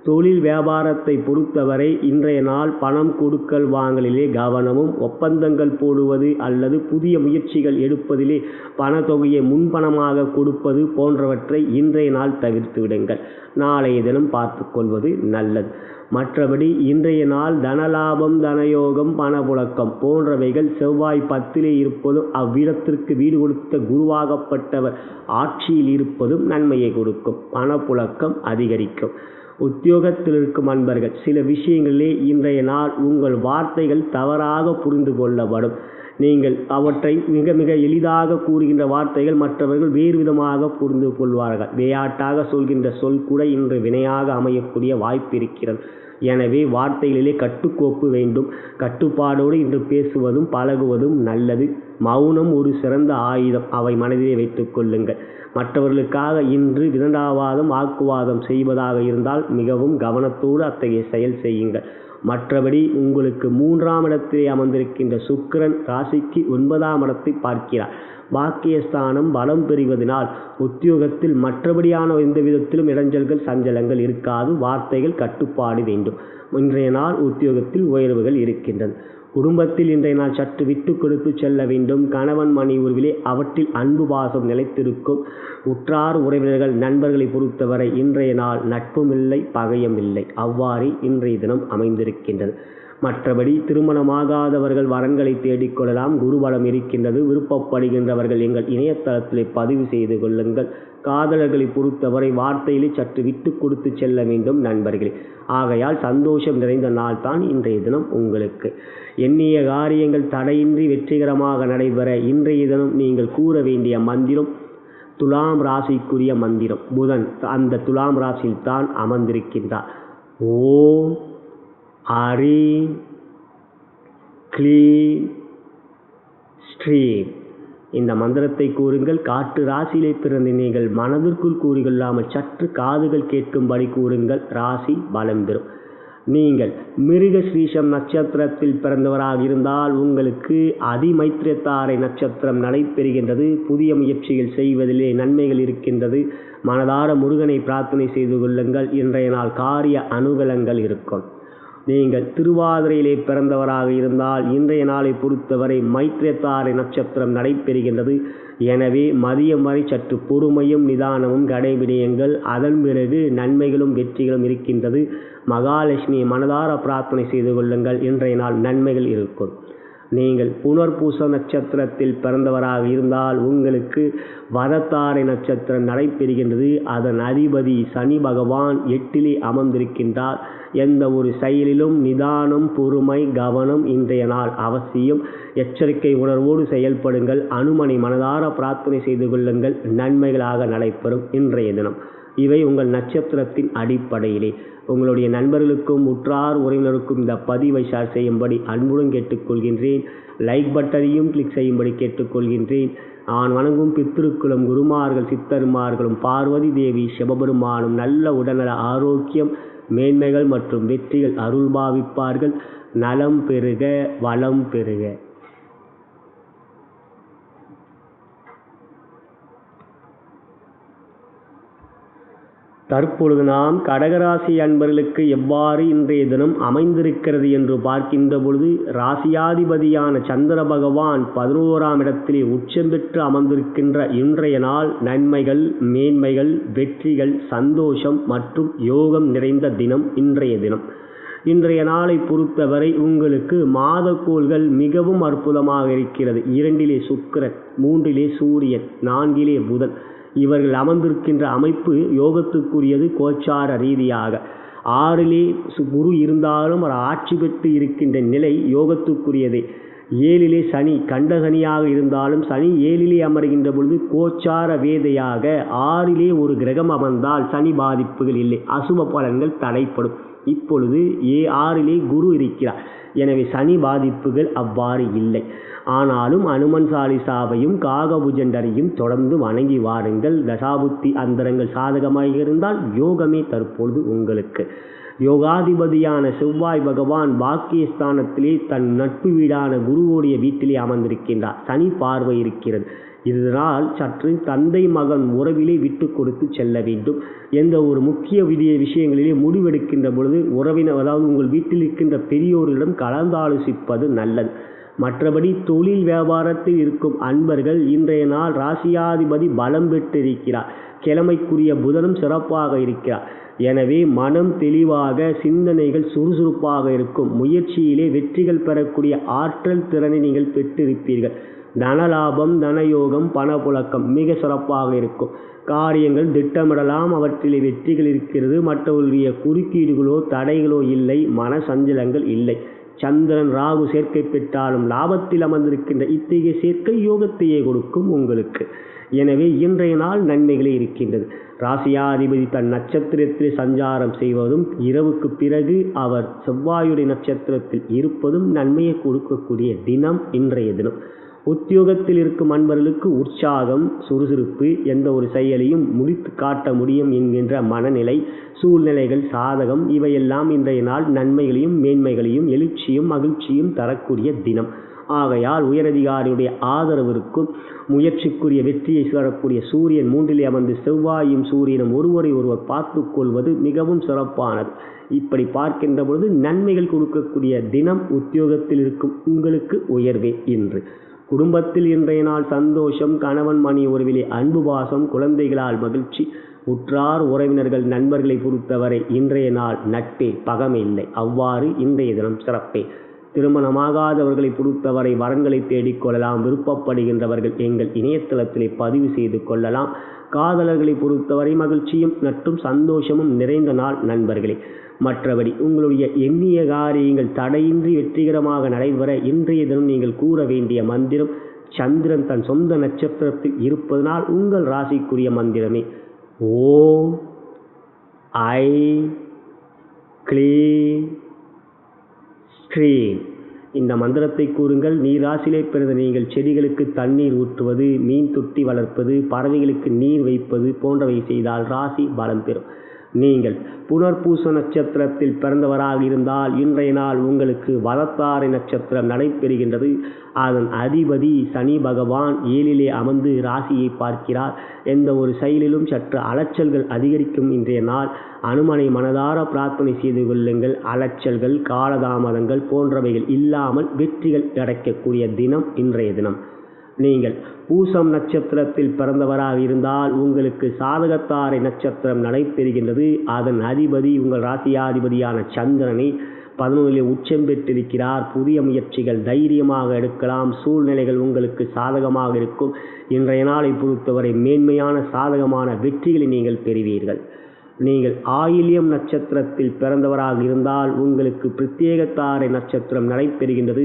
தொழில் வியாபாரத்தை பொறுத்தவரை இன்றைய நாள் பணம் கொடுக்கல் வாங்கலிலே கவனமும், ஒப்பந்தங்கள் போடுவது அல்லது புதிய முயற்சிகள் எடுப்பதிலே பணத்தொகையை முன்பணமாக கொடுப்பது போன்றவற்றை இன்றைய நாள் தவிர்த்து விடுங்கள். நாளைய தினம் பார்த்து கொள்வது நல்லது. மற்றபடி இன்றைய நாள் தனலாபம் தனயோகம் பணப்புழக்கம் போன்றவைகள் செவ்வாய் 10லே இருப்பதும் அவ்விடத்திற்கு வீடு கொடுத்த குருவாகப்பட்டவர் ஆட்சியில் இருப்பதும் நன்மையை கொடுக்கும். பணப்புழக்கம் அதிகரிக்கும். உத்தியோகத்தில் இருக்கும் அன்பர்கள் சில விஷயங்களிலே இன்றைய நாள் உங்கள் வார்த்தைகள் தவறாக புரிந்து கொள்ளப்படும். நீங்கள் அவற்றை மிக மிக எளிதாக கூறுகின்ற வார்த்தைகள் மற்றவர்கள் வேறு விதமாக புரிந்து கொள்வார்கள். விளையாட்டாக சொல்கின்ற சொல் கூட இன்று வினையாக அமையக்கூடிய வாய்ப்பு இருக்கிறது. எனவே வார்த்தைகளிலே கட்டுக்கோப்பு வேண்டும். கட்டுப்பாடோடு இன்று பேசுவதும் பழகுவதும் நல்லது. மௌனம் ஒரு சிறந்த ஆயுதம், அவை மனதிலே வைத்துக் கொள்ளுங்கள். மற்றவர்களுக்காக இன்று விதண்டாவாதம் வாக்குவாதம் செய்வதாக இருந்தால் மிகவும் கவனத்தோடு அத்தகைய செயல் செய்யுங்கள். மற்றபடி உங்களுக்கு 3ஆம் இடத்திலே அமர்ந்திருக்கின்ற சுக்கிரன் ராசிக்கு 9ஆம் இடத்தை பார்க்கிறார். பாக்கியஸ்தானம் பலம் பெறுவதனால் உத்தியோகத்தில் மற்றபடியான எந்த விதத்திலும் இடைஞ்சல்கள் சஞ்சலங்கள் இருக்காது. வார்த்தைகள் கட்டுப்பாடு வேண்டும். இன்றைய நாள் உத்தியோகத்தில் உயர்வுகள் இருக்கின்றன. குடும்பத்தில் இன்றைய நாள் சற்று விட்டு கொடுத்து செல்ல வேண்டும். கணவன் மணி உறவிலே அவற்றில் அன்பு பாசம் நிலைத்திருக்கும். உற்றார் உறவினர்கள் நண்பர்களை பொறுத்தவரை இன்றைய நாள் நட்பும் இல்லை பகையும் இல்லை. அவ்வாறே இன்றைய தினம் அமைந்திருக்கின்றது. மற்றபடி திருமணமாகாதவர்கள் வரன்களை தேடிக்கொள்ளலாம். குருபலம் இருக்கின்றது. விருப்பப்படுகின்றவர்கள் எங்கள் இணையதளத்திலே பதிவு செய்து கொள்ளுங்கள். காதலர்களை பொறுத்தவரை வார்த்தையிலே சற்று விட்டு கொடுத்து செல்ல வேண்டும் நண்பர்களே. ஆகையால் சந்தோஷம் நிறைந்த நாள் தான் இன்றைய தினம் உங்களுக்கு. எண்ணிய காரியங்கள் தடையின்றி வெற்றிகரமாக நடைபெற இன்றைய தினம் நீங்கள் கூற வேண்டிய மந்திரம் துலாம் ராசிக்குரிய மந்திரம். புதன் அந்த துலாம் ராசியில் தான் அமர்ந்திருக்கின்றார். ஓம் ஹரீம் க்ளீம் ஸ்ரீம். இந்த மந்திரத்தை கூறுங்கள். காட்டு ராசியிலே பிறந்த நீங்கள் மனதிற்குள் கூறிக்கொள்ளாமல் சற்று காதுகள் கேட்கும்படி கூறுங்கள். ராசி பலம் பெறும். நீங்கள் மிருகஸ்ரீஷம் நட்சத்திரத்தில் பிறந்தவராக இருந்தால் உங்களுக்கு அதிமைத்திரத்தாரை நட்சத்திரம் நடைபெறுகின்றது. புதிய முயற்சிகள் செய்வதிலே நன்மைகள் இருக்கின்றது. மனதார முருகனை பிரார்த்தனை செய்து கொள்ளுங்கள். இன்றைய நாள் காரிய அனுகூலங்கள் இருக்கும். நீங்கள் திருவாதிரையிலே பிறந்தவராக இருந்தால் இன்றைய நாளை பொறுத்தவரை மைத்திரத்தாரை நட்சத்திரம் நடைபெறுகின்றது. எனவே மதியம் வரை சற்று பொறுமையும் நிதானமும் கடைபிடியுங்கள். அதன் பிறகு நன்மைகளும் வெற்றிகளும் இருக்கின்றது. மகாலட்சுமியை மனதார பிரார்த்தனை செய்து கொள்ளுங்கள். இன்றைய நாள் நன்மைகள் இருக்கும். நீங்கள் புனர்பூச நட்சத்திரத்தில் பிறந்தவராக இருந்தால் உங்களுக்கு வரத்தாரை நட்சத்திரம் நடைபெறுகின்றது. அதன் அதிபதி சனி பகவான் 8லே அமர்ந்திருக்கின்றார். எந்த ஒரு செயலிலும் நிதானம் பொறுமை கவனம் இன்றைய நாள் அவசியம். எச்சரிக்கை உணர்வோடு செயல்படுங்கள். அனுமனை மனதார பிரார்த்தனை செய்து கொள்ளுங்கள். நன்மைகளாக நடைபெறும் இன்றைய தினம். இவை உங்கள் நட்சத்திரத்தின் அடிப்படையிலே. உங்களுடைய நண்பர்களுக்கும் உற்றார் உறவினருக்கும் இந்த பதிவை ஷேர் செய்யும்படி அன்புடன் கேட்டுக்கொள்கின்றேன். லைக் பட்டனையும் கிளிக் செய்யும்படி கேட்டுக்கொள்கின்றேன். நான் வணங்கும் பித்திருக்குளம் குருமார்கள் சித்தருமார்களும் பார்வதி தேவி சிவபெருமானும் நல்ல உடல்நல ஆரோக்கியம் மேன்மைகள் மற்றும் வெற்றிகள் அருள்பாவிப்பார்கள். நலம் பெறுக வளம் பெறுக. தற்பொழுது நாம் கடகராசி அன்பர்களுக்கு எவ்வாறு இன்றைய தினம் அமைந்திருக்கிறது என்று பார்க்கின்ற பொழுது ராசியாதிபதியான சந்திர பகவான் 11ஆம் இடத்திலே உச்சம் பெற்று அமர்ந்திருக்கின்ற இன்றைய நாள் நன்மைகள் மேன்மைகள் வெற்றிகள் சந்தோஷம் மற்றும் யோகம் நிறைந்த தினம் இன்றைய தினம். இன்றைய நாளை பொறுத்தவரை உங்களுக்கு மாதக்கோள்கள் மிகவும் அற்புதமாக இருக்கிறது. 2லே சுக்கிரன் 3லே சூரியன் 4லே புதன் இவர்கள் அமர்ந்திருக்கின்ற அமைப்பு யோகத்துக்குரியது. கோச்சார ரீதியாக 6லே குரு இருந்தாலும் ஒரு ஆட்சி பெற்று இருக்கின்ற நிலை யோகத்துக்குரியதே. 7லே சனி கண்டசனியாக இருந்தாலும் சனி 7லே அமர்கின்ற பொழுது கோச்சார வேதையாக 6லே ஒரு கிரகம் அமர்ந்தால் சனி பாதிப்புகள் இல்லை, அசுப பலன்கள் தடைப்படும். இப்பொழுது 6லே குரு இருக்கிறார். எனவே சனி பாதிப்புகள் அவ்வாறு இல்லை. ஆனாலும் அனுமன் சாலிசாவையும் காகபுஜண்டரையும் தொடர்ந்து வணங்கி வாருங்கள். தசாபுத்தி அந்தரங்கள் சாதகமாக இருந்தால் யோகமே தற்பொழுது உங்களுக்கு. யோகாதிபதியான செவ்வாய் பகவான் பாக்கியஸ்தானத்திலே தன் நட்பு வீடான குருவோடைய வீட்டிலே அமர்ந்திருக்கின்றார். சனி பார்வை இருக்கிறது. இதனால் சற்று தந்தை மகன் உறவிலே விட்டு கொடுத்து செல்ல வேண்டும். எந்த ஒரு முக்கிய விஷயங்களிலே முடிவெடுக்கின்ற பொழுது உறவினர் அதாவது உங்கள் வீட்டில் இருக்கின்ற பெரியோரிடம் கலந்தாலோசிப்பது நல்லது. மற்றபடி தொழில் வியாபாரத்தில் இருக்கும் அன்பர்கள் இன்றைய நாள் ராசியாதிபதி பலம் பெற்றிருக்கிறார். கிழமைக்குரிய புதனும் சிறப்பாக இருக்கிறார். எனவே மனம் தெளிவாக சிந்தனைகள் சுறுசுறுப்பாக இருக்கும். முயற்சியிலே வெற்றிகள் பெறக்கூடிய ஆற்றல் திறனை நீங்கள் பெற்றிருப்பீர்கள். தனலாபம் தனயோகம் பணப்புழக்கம் மிக சிறப்பாக இருக்கும். காரியங்கள் திட்டமிடலாம், அவற்றிலே வெற்றிகள் இருக்கிறது. மற்றவர்களுடைய குறுக்கீடுகளோ தடைகளோ இல்லை, மன சஞ்சலங்கள் இல்லை. சந்திரன் ராகு சேர்க்கை பெற்றாலும் லாபத்தில் அமர்ந்திருக்கின்ற இத்தகைய சேர்க்கை யோகத்தையே கொடுக்கும் உங்களுக்கு. எனவே இன்றைய நாள் நன்மைகளே இருக்கின்றது. ராசியாதிபதி தன் நட்சத்திரத்தில் சஞ்சாரம் செய்வதும் இரவுக்கு பிறகு அவர் செவ்வாயுடைய நட்சத்திரத்தில் இருப்பதும் நன்மையை கொடுக்கக்கூடிய தினம் இன்றைய தினம். உத்தியோகத்தில் இருக்கும் அன்பர்களுக்கு உற்சாகம் சுறுசுறுப்பு, எந்த ஒரு செயலையும் முடித்து காட்ட முடியும் என்கின்ற மனநிலை, சூழ்நிலைகள் சாதகம், இவையெல்லாம் இன்றைய நாள் நன்மைகளையும் மேன்மைகளையும் எழுச்சியும் மகிழ்ச்சியும் தரக்கூடிய தினம். ஆகையால் உயரதிகாரியுடைய ஆதரவிற்கும் முயற்சிக்குரிய வெற்றியை தரக்கூடிய சூரியன் 3லே அமர்ந்து செவ்வாயும் சூரியனும் ஒருவரை ஒருவர் பார்த்து கொள்வது மிகவும் சிறப்பானது. இப்படி பார்க்கின்ற பொழுது நன்மைகள் கொடுக்கக்கூடிய தினம். உத்தியோகத்தில் இருக்கும் உங்களுக்கு உயர்வே இன்று. குடும்பத்தில் இன்றைய நாள் சந்தோஷம், கணவன் மணி உறவிலே அன்பு பாசம், குழந்தைகளால் மகிழ்ச்சி, உற்றார் உறவினர்கள் நண்பர்களை பொறுத்தவரை இன்றைய நாள் நட்பே பகமை இல்லை. அவ்வாறு இன்றைய தினம் சிறப்பே. திருமணமாகாதவர்களை பொறுத்தவரை வரன்களை தேடிக்கொள்ளலாம். விருப்பப்படுகின்றவர்கள் எங்கள் இணையதளத்திலே பதிவு செய்து கொள்ளலாம். காதலர்களை பொறுத்தவரை மகிழ்ச்சியும் மற்றும் சந்தோஷமும் நிறைந்த நாள் நண்பர்களே. மற்றபடி உங்களுடைய எண்ணிய காரியங்கள் தடையின்றி வெற்றிகரமாக நடைபெற இன்றைய தினம் நீங்கள் கூற வேண்டிய மந்திரம் சந்திரன் தன் சொந்த நட்சத்திரத்தில் இருப்பதனால் உங்கள் ராசிக்குரிய மந்திரமே ஓம் ஐ க்ளீம் ஸ்ரீம். இந்த மந்திரத்தை கூறுங்கள். நீர் ராசியிலே பிறந்த நீங்கள் செடிகளுக்கு தண்ணீர் ஊற்றுவது, மீன் தொட்டி வளர்ப்பது, பறவைகளுக்கு நீர் வைப்பது போன்றவை செய்தால் ராசி பலம் பெறும். நீங்கள் புனர்பூச நட்சத்திரத்தில் பிறந்தவராக இருந்தால் இன்றைய நாள் உங்களுக்கு வளத்தாரை நட்சத்திரம் நடைபெறுகின்றது. அதன் அதிபதி சனி பகவான் 7லே அமர்ந்து ராசியை பார்க்கிறார். எந்த ஒரு செயலிலும் சற்று அலைச்சல்கள் அதிகரிக்கும் இன்றைய நாள். அனுமனை மனதார பிரார்த்தனை செய்து கொள்ளுங்கள். அலைச்சல்கள், காலதாமதங்கள் போன்றவைகள் இல்லாமல் வெற்றிகள் கிடைக்கக்கூடிய தினம் இன்றைய தினம். நீங்கள் பூசம் நட்சத்திரத்தில் பிறந்தவராக இருந்தால் உங்களுக்கு சாதகத்தாரை நட்சத்திரம் நடைபெறுகின்றது. அதன் அதிபதி உங்கள் ராசியாதிபதியான சந்திரனை 11லே உச்சம் பெற்றிருக்கிறார். புதிய முயற்சிகள் தைரியமாக எடுக்கலாம். சூழ்நிலைகள் உங்களுக்கு சாதகமாக இருக்கும். இன்றைய நாளை பொறுத்தவரை மேன்மையான சாதகமான வெற்றிகளை நீங்கள் பெறுவீர்கள். நீங்கள் ஆயில்யம் நட்சத்திரத்தில் பிறந்தவராக இருந்தால் உங்களுக்கு பிரத்யேகத்தாரை நட்சத்திரம் நடைபெறுகின்றது.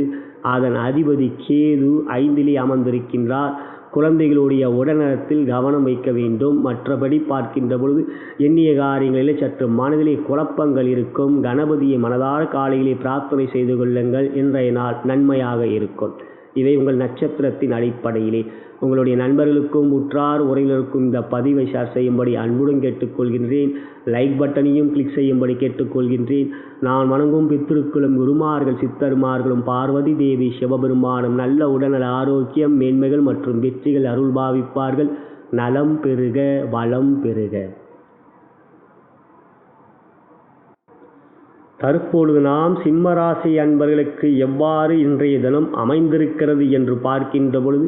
அதன் அதிபதி கேது 5லே அமர்ந்திருக்கின்றார். குழந்தைகளுடைய உடல்நலத்தில் கவனம் வைக்க வேண்டும். மற்றபடி பார்க்கின்ற பொழுது எண்ணிய காரியங்களில் சற்று மனதிலே குழப்பங்கள் இருக்கும். கணபதியை மனதார காலையிலே பிரார்த்தனை செய்து கொள்ளுங்கள். இன்றைய நாள் நன்மையாக இருக்கும். இவை உங்கள் நட்சத்திரத்தின் அடிப்படையிலே உங்களுடைய நண்பர்களுக்கும் உற்றார் உறவினருக்கும் இந்த பதிவை ஷேர் செய்யும்படி அன்புடன் கேட்டுக்கொள்கின்றேன். லைக் பட்டனையும் கிளிக் செய்யும்படி கேட்டுக்கொள்கின்றேன். நான் வணங்கும் பித்திருக்களும் குருமார்கள் சித்தருமார்களும் பார்வதி தேவி சிவபெருமானும் நல்ல உடல்நல ஆரோக்கியம் மேன்மைகள் மற்றும் வெற்றிகள் அருள் பாவிப்பார்கள். நலம் பெருக வளம் பெருக. தற்பொழுது நாம் சிம்மராசி அன்பர்களுக்கு எவ்வாறு இன்றைய தினம் அமைந்திருக்கிறது என்று பார்க்கின்ற பொழுது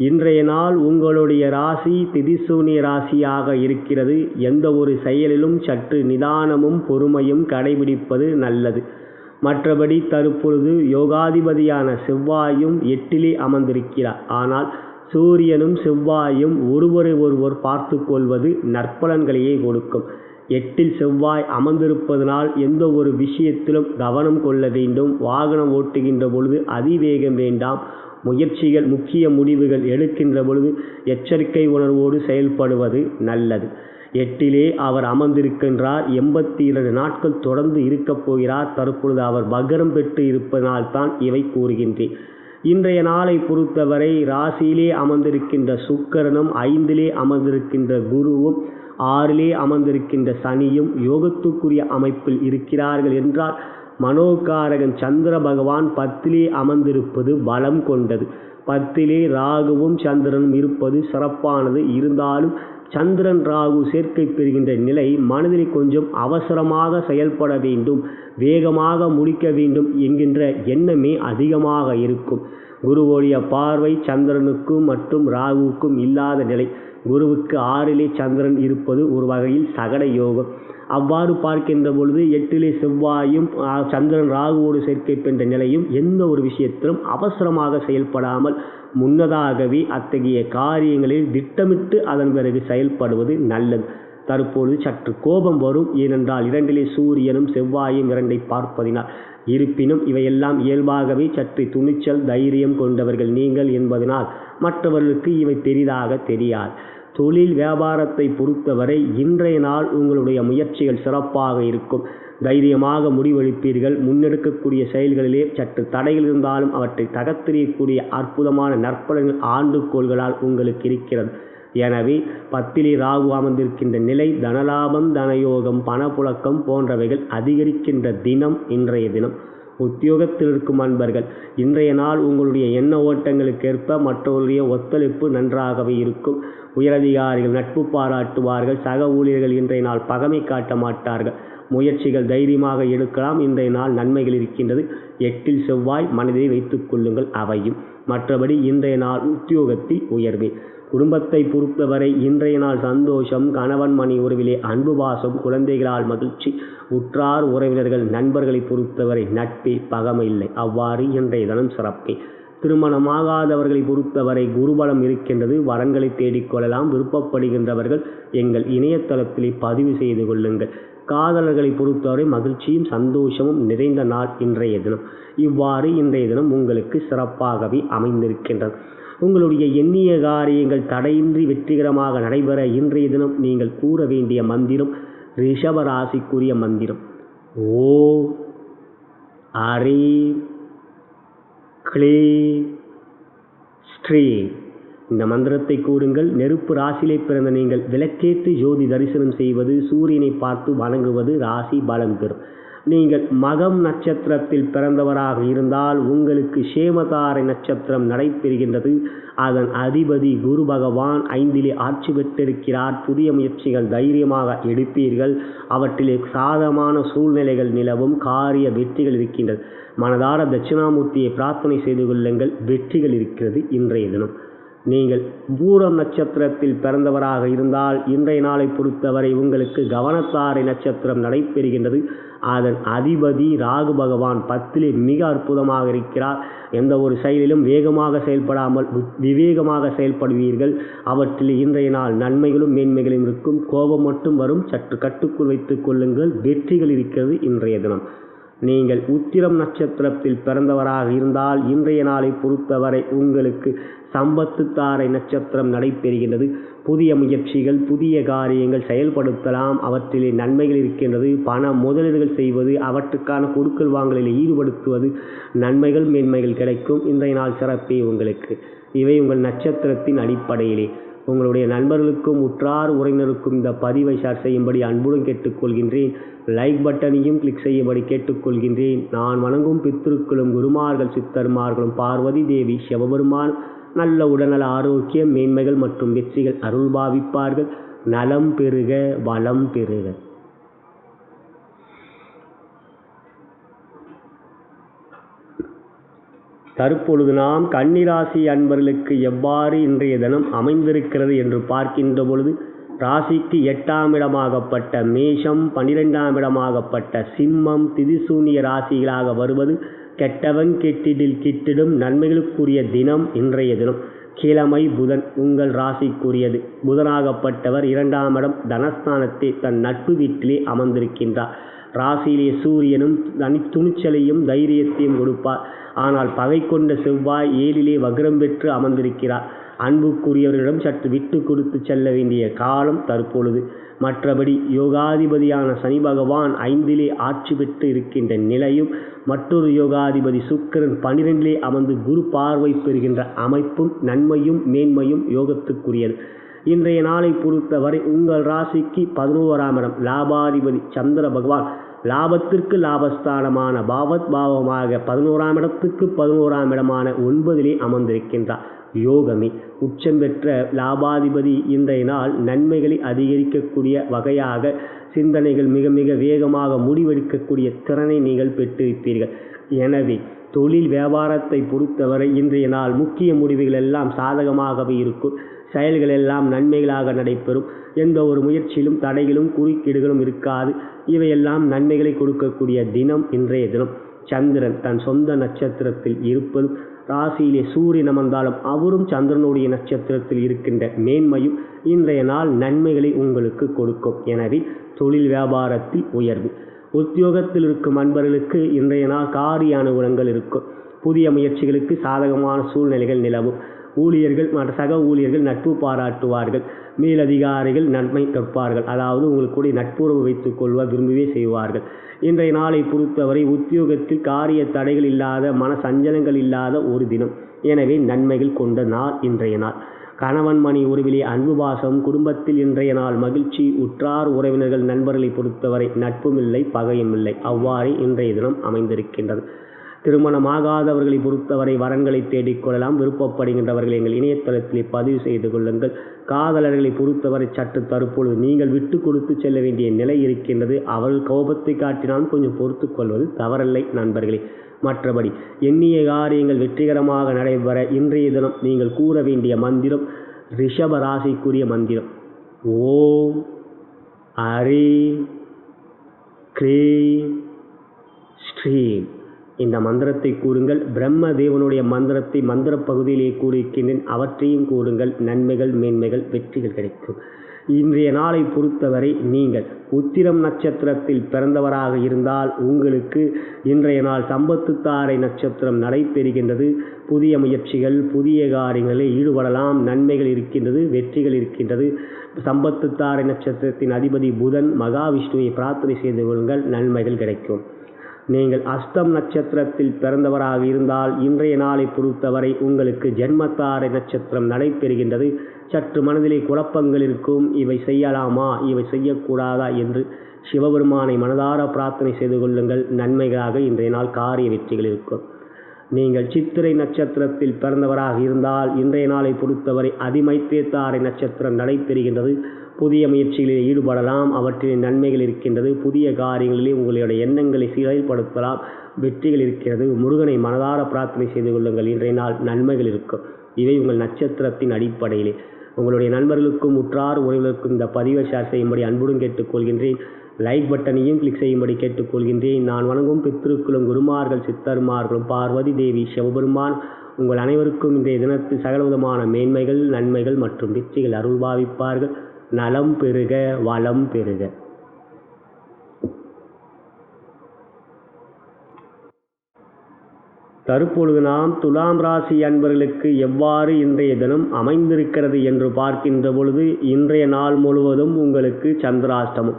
இன்றைய நாள் உங்களுடைய ராசி திதிசூனிய ராசியாக இருக்கிறது. எந்த ஒரு செயலிலும் சற்று நிதானமும் பொறுமையும் கடைபிடிப்பது நல்லது. மற்றபடி தற்பொழுது யோகாதிபதியான செவ்வாயும் 8லே அமர்ந்திருக்கிறார். ஆனால் சூரியனும் செவ்வாயும் ஒருவரை ஒருவர் பார்த்து கொள்வது நற்பலன்களையே கொடுக்கும். 8ல் செவ்வாய் அமர்ந்திருப்பதனால் எந்த ஒரு விஷயத்திலும் கவனம் கொள்ள வேண்டும். வாகனம் ஓட்டுகின்ற பொழுது அதிவேகம் வேண்டாம். முயற்சிகள் முக்கிய முடிவுகள் எடுக்கின்ற பொழுது எச்சரிக்கை உணர்வோடு செயல்படுவது நல்லது. 8லே அவர் அமர்ந்திருக்கின்றார். 82 நாட்கள் தொடர்ந்து இருக்கப் போகிறார். தற்பொழுது அவர் வக்ரம் பெற்று இருப்பதனால்தான் இவை கூறுகின்றேன். இன்றைய நாளை பொறுத்தவரை ராசியிலே அமர்ந்திருக்கின்ற சுக்கிரனும் 5லே அமர்ந்திருக்கின்ற குருவும் 6லே அமர்ந்திருக்கின்ற சனியும் யோகத்துக்குரிய அமைப்பில் இருக்கிறார்கள் என்றால் மனோகாரகன் சந்திர பகவான் 10லே அமர்ந்திருப்பது பலம் கொண்டது. 10லே ராகுவும் சந்திரனும் இருப்பது சிறப்பானது. இருந்தாலும் சந்திரன் ராகு சேர்க்கை பெறுகின்ற நிலை மனதில் கொஞ்சம் அவசரமாக செயல்பட வேண்டும், வேகமாக முடிக்க வேண்டும் என்கின்ற எண்ணமே அதிகமாக இருக்கும். குருவுடைய பார்வை சந்திரனுக்கும் மற்றும் ராகுவுக்கும் இல்லாத நிலை. குருவுக்கு 6லே சந்திரன் இருப்பது ஒரு வகையில் சகட யோகம். அவ்வாறு பார்க்கின்ற பொழுது 8லே செவ்வாயும் சந்திரன் ராகுவோடு சேர்க்கை பெற்ற நிலையும் எந்த ஒரு விஷயத்திலும் அவசரமாக செயல்படாமல் முன்னதாகவே அத்தகைய காரியங்களில் திட்டமிட்டு அதன் பிறகு செயல்படுவது நல்லது. தற்பொழுது சற்று கோபம் வரும். ஏனென்றால் 2லே சூரியனும் செவ்வாயும் 2ஐ பார்ப்பதினால். இருப்பினும் இவையெல்லாம் இயல்பாகவே சற்று துணிச்சல் தைரியம் கொண்டவர்கள் நீங்கள் என்பதனால் மற்றவர்களுக்கு இவை பெரிதாக தெரியாது. தொழில் வியாபாரத்தை பொறுத்தவரை இன்றைய நாள் உங்களுடைய முயற்சிகள் சிறப்பாக இருக்கும். தைரியமாக முடிவெடுப்பீர்கள். முன்னெடுக்கக்கூடிய செயல்களிலே சற்று தடைகள் இருந்தாலும் அவற்றை தகர்த்தெறியக்கூடிய அற்புதமான நற்பலன்கள் ஆண்டுகோள்களால் உங்களுக்கு இருக்கிறது. எனவே 10லே ராகு அமர்ந்திருக்கின்ற நிலை தனலாபம் தனயோகம் பணப்புழக்கம் போன்றவைகள் அதிகரிக்கின்ற தினம் இன்றைய தினம். உத்தியோகத்தில் இருக்கும் அன்பர்கள் இன்றைய நாள் உங்களுடைய எண்ண ஓட்டங்களுக்கேற்ப மற்றவருடைய ஒத்துழைப்பு நன்றாகவே இருக்கும். உயரதிகாரிகள் நட்பு பாராட்டுவார்கள். சக ஊழியர்கள் இன்றைய நாள் பகைமை காட்ட மாட்டார்கள். முயற்சிகள் தைரியமாக எடுக்கலாம். இன்றைய நாள் நன்மைகள் இருக்கின்றது. 8ல் செவ்வாய் மனதை வைத்துக் கொள்ளுங்கள் அவையும். மற்றபடி இன்றைய நாள் உத்தியோகத்தில் உயர்வே. குடும்பத்தை பொறுத்தவரை இன்றைய நாள் சந்தோஷம், கணவன் மணி உறவிலே அன்பு பாசம், குழந்தைகளால் மகிழ்ச்சி, உற்றார் உறவினர்கள் நண்பர்களை பொறுத்தவரை நட்பே பகமை இல்லை. அவ்வாறு இன்றைய தினம் சிறப்பே. திருமணமாகாதவர்களை பொறுத்தவரை குருபலம் இருக்கின்றது. வரன்களை தேடிக்கொள்ளலாம். விருப்பப்படுகின்றவர்கள் எங்கள் இணையதளத்திலே பதிவு செய்து கொள்ளுங்கள். காதலர்களை பொறுத்தவரை மகிழ்ச்சியும் சந்தோஷமும் நிறைந்த நாள் இன்றைய தினம். இவ்வாறு இன்றைய தினம் உங்களுக்கு சிறப்பாகவே அமைந்திருக்கின்றது. உங்களுடைய எண்ணிய காரியங்கள் தடையின்றி வெற்றிகரமாக நடைபெற இன்றைய தினம் நீங்கள் கூற வேண்டிய மந்திரம் ரிஷப ராசிக்குரிய மந்திரம். ஓம் ஹ்ரீம் க்ளீம் ஸ்ரீம். இந்த மந்திரத்தை கூறுங்கள். நெருப்பு ராசியிலே பிறந்த நீங்கள் விளக்கேற்றி ஜோதி தரிசனம் செய்வது, சூரியனை பார்த்து வணங்குவது ராசி பலம் பெறும். நீங்கள் மகம் நட்சத்திரத்தில் பிறந்தவராக இருந்தால் உங்களுக்கு சேமதாரை நட்சத்திரம் நடைபெறுகின்றது. அதன் அதிபதி குரு பகவான் 5லே ஆட்சி பெற்றிருக்கிறார். புதிய முயற்சிகள் தைரியமாக எடுப்பீர்கள். அவற்றிலே சாதகமான சூழ்நிலைகள் நிலவும். காரிய வெற்றிகள் இருக்கின்றது. மனதார தட்சிணாமூர்த்தியை பிரார்த்தனை செய்து கொள்ளுங்கள். வெற்றிகள் இருக்கிறது இன்றைய தினம். நீங்கள் பூரம் நட்சத்திரத்தில் பிறந்தவராக இருந்தால் இன்றைய நாளை பொறுத்தவரை உங்களுக்கு கவனத்தாரை நட்சத்திரம் நடைபெறுகின்றது. அதன் அதிபதி ராகு பகவான் 10லே மிக அற்புதமாக இருக்கிறார். எந்த ஒரு செயலிலும் வேகமாக செயல்படாமல் விவேகமாக செயல்படுவீர்கள். அவற்றில் இன்றைய நாள் நன்மைகளும் மேன்மைகளும் இருக்கும். கோபம் மட்டும் வரும். சற்று கட்டுக்குள் வைத்துக் கொள்ளுங்கள். வெற்றிகள் இருக்கிறது இன்றைய தினம். நீங்கள் உத்திரம் நட்சத்திரத்தில் பிறந்தவராக இருந்தால் இன்றைய நாளை பொறுத்தவரை உங்களுக்கு சம்பத்து தாரை நட்சத்திரம் நடைபெறுகின்றது. புதிய முயற்சிகள், புதிய காரியங்கள் செயல்படுத்தலாம். அவற்றிலே நன்மைகள் இருக்கின்றது. பண முதலீடுகள் செய்வது, அவற்றுக்கான கொடுக்கல் வாங்கலில் ஈடுபடுத்துவது, நன்மைகள் மேன்மைகள் கிடைக்கும். இன்றைய நாள் சிறப்பே உங்களுக்கு. இவை உங்கள் நட்சத்திரத்தின் அடிப்படையிலே. உங்களுடைய நண்பர்களுக்கும் உற்றார் உறவினருக்கும் இந்த பதிவை ஷேர் செய்யும்படி அன்புடன் கேட்டுக்கொள்கின்றேன். லைக் பட்டனையும் கிளிக் செய்யும்படி கேட்டுக்கொள்கின்றேன். நான் வணங்கும் பித்திருக்களும் குருமார்கள் சித்தர்மார்களும் பார்வதி தேவி சிவபெருமான் நல்ல உடல்நல ஆரோக்கியம் மேன்மைகள் மற்றும் வெற்றிகள் அருள் பாவிப்பார்கள். நலம் பெறுக, வளம் பெறுக. தற்பொழுது நாம் கன்னிராசி அன்பர்களுக்கு எவ்வாறு இன்றைய தினம் அமைந்திருக்கிறது என்று பார்க்கின்ற பொழுது ராசிக்கு 8ஆம் இடமாகப்பட்ட மேஷம், 12ஆம் இடமாகப்பட்ட சிம்மம், திதிசூனிய ராசிகளாக வருவது கெட்டவன் கெட்டிடில் கிட்டிடும் நன்மைகளுக்குரிய தினம் இன்றைய தினம். கிழமை புதன் உங்கள் ராசிக்குரியது. புதனாகப்பட்டவர் 2ஆம் இடம் தனஸ்தானத்தை தன் நட்பு வீட்டிலே அமர்ந்திருக்கின்றார். ராசியிலே சூரியனும் துணிச்சலையும் தைரியத்தையும் கொடுப்பார். ஆனால் பகை கொண்ட செவ்வாய் 7லே வக்ரம் பெற்று அமர்ந்திருக்கிறார். அன்புக்குரியவர்களிடம் சற்று விட்டு கொடுத்து செல்ல வேண்டிய காலம் தற்பொழுது. மற்றபடி யோகாதிபதியான சனி பகவான் 5லே ஆட்சி பெற்று இருக்கின்ற நிலையும், மற்றொரு யோகாதிபதி சுக்கிரன் 12லே அமர்ந்து குரு பார்வை பெறுகின்ற அமைப்பும் நன்மையும் மேன்மையும் யோகத்துக்குரியது. இன்றைய நாளை பொறுத்தவரை உங்கள் ராசிக்கு 11ஆம் இடம் லாபாதிபதி சந்திர பகவான் லாபத்திற்கு லாபஸ்தானமான பாவத் பாவமாக 11ஆம் இடத்துக்கு 11ஆம் இடமான 9லே அமர்ந்திருக்கின்றார். யோகமே உச்சம் பெற்ற லாபாதிபதி இன்றைய நாள் நன்மைகளை அதிகரிக்கக்கூடிய வகையாக சிந்தனைகள் மிக மிக வேகமாக முடிவெடுக்கக்கூடிய திறனை நீங்கள் பெற்றிருப்பீர்கள். எனவே தொழில் வியாபாரத்தை பொறுத்தவரை இன்றைய நாள் முக்கிய முடிவுகள் எல்லாம் சாதகமாகவே இருக்கும். செயல்கள் எல்லாம் நன்மைகளாக நடைபெறும். எந்த ஒரு முயற்சியிலும் தடைகளும் குறுக்கீடுகளும் இருக்காது. இவையெல்லாம் நன்மைகளை கொடுக்கக்கூடிய தினம் இன்றைய தினம். சந்திரன் தன் சொந்த நட்சத்திரத்தில் இருப்பதும், ராசியிலே சூரியன் அமர்ந்தாலும் அவரும் சந்திரனுடைய நட்சத்திரத்தில் இருக்கின்ற மேன்மையும் இன்றைய நாள் நன்மைகளை உங்களுக்கு கொடுக்கும். எனவே தொழில் வியாபாரத்தில் உயர்வு. உத்தியோகத்தில் இருக்கும் அன்பர்களுக்கு இன்றைய நாள் காரிய அனுகூலங்கள் இருக்கும். புதிய முயற்சிகளுக்கு சாதகமான சூழ்நிலைகள் நிலவும். ஊழியர்கள் மற்ற சக ஊழியர்கள் நட்பு பாராட்டுவார்கள். மேலதிகாரிகள் நன்மை கற்பார்கள். அதாவது உங்களுக்கு நட்புறவு வைத்துக் கொள்வ விரும்பவே செய்வார்கள். இன்றைய நாளை பொறுத்தவரை உத்தியோகத்தில் காரிய தடைகள் இல்லாத, மன சஞ்சலங்கள் இல்லாத ஒரு தினம். எனவே நன்மைகள் கொண்ட நாள் இன்றைய நாள். கணவன் மணி உறவிலே அன்பு பாசம், குடும்பத்தில் இன்றைய நாள் மகிழ்ச்சி. உற்றார் உறவினர்கள் நண்பர்களை பொறுத்தவரை நட்பும் இல்லை பகையும் இல்லை. அவ்வாறே இன்றைய தினம் அமைந்திருக்கின்றது. திருமணமாகாதவர்களை பொறுத்தவரை வரன்களை தேடிக்கொள்ளலாம். விருப்பப்படுகின்றவர்கள் எங்கள் இணையதளத்திலே பதிவு செய்து கொள்ளுங்கள். காதலர்களை பொறுத்தவரை சற்று தற்பொழுது நீங்கள் விட்டு கொடுத்து செல்ல வேண்டிய நிலை இருக்கின்றது. அவர்கள் கோபத்தை காட்டினால் கொஞ்சம் பொறுத்து கொள்வது தவறில்லை நண்பர்களே. மற்றபடி எண்ணிய காரியங்கள் வெற்றிகரமாக நடைபெற இன்றைய தினம் நீங்கள் கூற வேண்டிய மந்திரம் ரிஷப ராசிக்குரிய மந்திரம். ஓம் ஹரீம் க்ளீம் ஸ்ரீம். இந்த மந்திரத்தை கூறுங்கள். பிரம்ம தேவனுடைய மந்திரத்தை மந்திர பகுதியிலே கூறியிருக்கின்றேன். அவற்றையும் கூறுங்கள். நன்மைகள், மேன்மைகள், வெற்றிகள் கிடைக்கும். இன்றைய நாளை பொறுத்தவரை நீங்கள் உத்திரம் நட்சத்திரத்தில் பிறந்தவராக இருந்தால் உங்களுக்கு இன்றைய நாள் சம்பத்து தாரை நட்சத்திரம் நடைபெறுகின்றது. புதிய முயற்சிகள், புதிய காரியங்களில் ஈடுபடலாம். நன்மைகள் இருக்கின்றது, வெற்றிகள் இருக்கின்றது. சம்பத்து தாரை நட்சத்திரத்தின் அதிபதி புதன், மகாவிஷ்ணுவை பிரார்த்தனை செய்து கொள்ளுங்கள். நன்மைகள் கிடைக்கும். நீங்கள் அஸ்தம் நட்சத்திரத்தில் பிறந்தவராக இருந்தால் இன்றைய நாளை பொறுத்தவரை உங்களுக்கு ஜென்மத்தாரை நட்சத்திரம் நடைபெறுகின்றது. சற்று மனதிலே குழப்பங்கள் இருக்கும். இவை செய்யலாமா, இவை செய்யக்கூடாதா என்று சிவபெருமானை மனதார பிரார்த்தனை செய்து கொள்ளுங்கள். நன்மைகளாக இன்றைய நாள் காரிய வெற்றிகள் இருக்கும். நீங்கள் சித்திரை நட்சத்திரத்தில் பிறந்தவராக இருந்தால் இன்றைய நாளை பொறுத்தவரை அதிமைத்திரத்தாரை நட்சத்திரம் நடைபெறுகின்றது. புதிய முயற்சிகளில் ஈடுபடலாம். அவற்றின் நன்மைகள் இருக்கின்றது. புதிய காரியங்களிலே உங்களுடைய எண்ணங்களை செயல்படுத்தலாம். வெற்றிகள் இருக்கிறது. முருகனை மனதார பிரார்த்தனை செய்து கொள்ளுங்கள். இன்றைய நாள் நன்மைகள் இருக்கும். இவை உங்கள் நட்சத்திரத்தின் அடிப்படையிலே. உங்களுடைய நண்பர்களுக்கும் உற்றார் உறவினருக்கும் இந்த பதிவை ஷேர் செய்யும்படி அன்புடன் கேட்டுக்கொள்கின்றேன். லைக் பட்டனையும் கிளிக் செய்யும்படி கேட்டுக்கொள்கின்றேன். நான் வணங்கும் பித்ருக்களும் குருமார்கள், சித்தர்மார்களும், பார்வதி தேவி, சிவபெருமான் உங்கள் அனைவருக்கும் இன்றைய தினத்தில் சகலவிதமான மேன்மைகள், நன்மைகள் மற்றும் வெற்றிகள் அருள்பாவிப்பார்கள். நலம் பெறுக, வளம் பெறுக. தற்பொழுது நாம் துலாம் ராசி அன்பர்களுக்கு எவ்வாறு இன்றைய தினம் அமைந்திருக்கிறது என்று பார்க்கின்ற பொழுது இன்றைய நாள் முழுவதும் உங்களுக்கு சந்திராஷ்டமம்.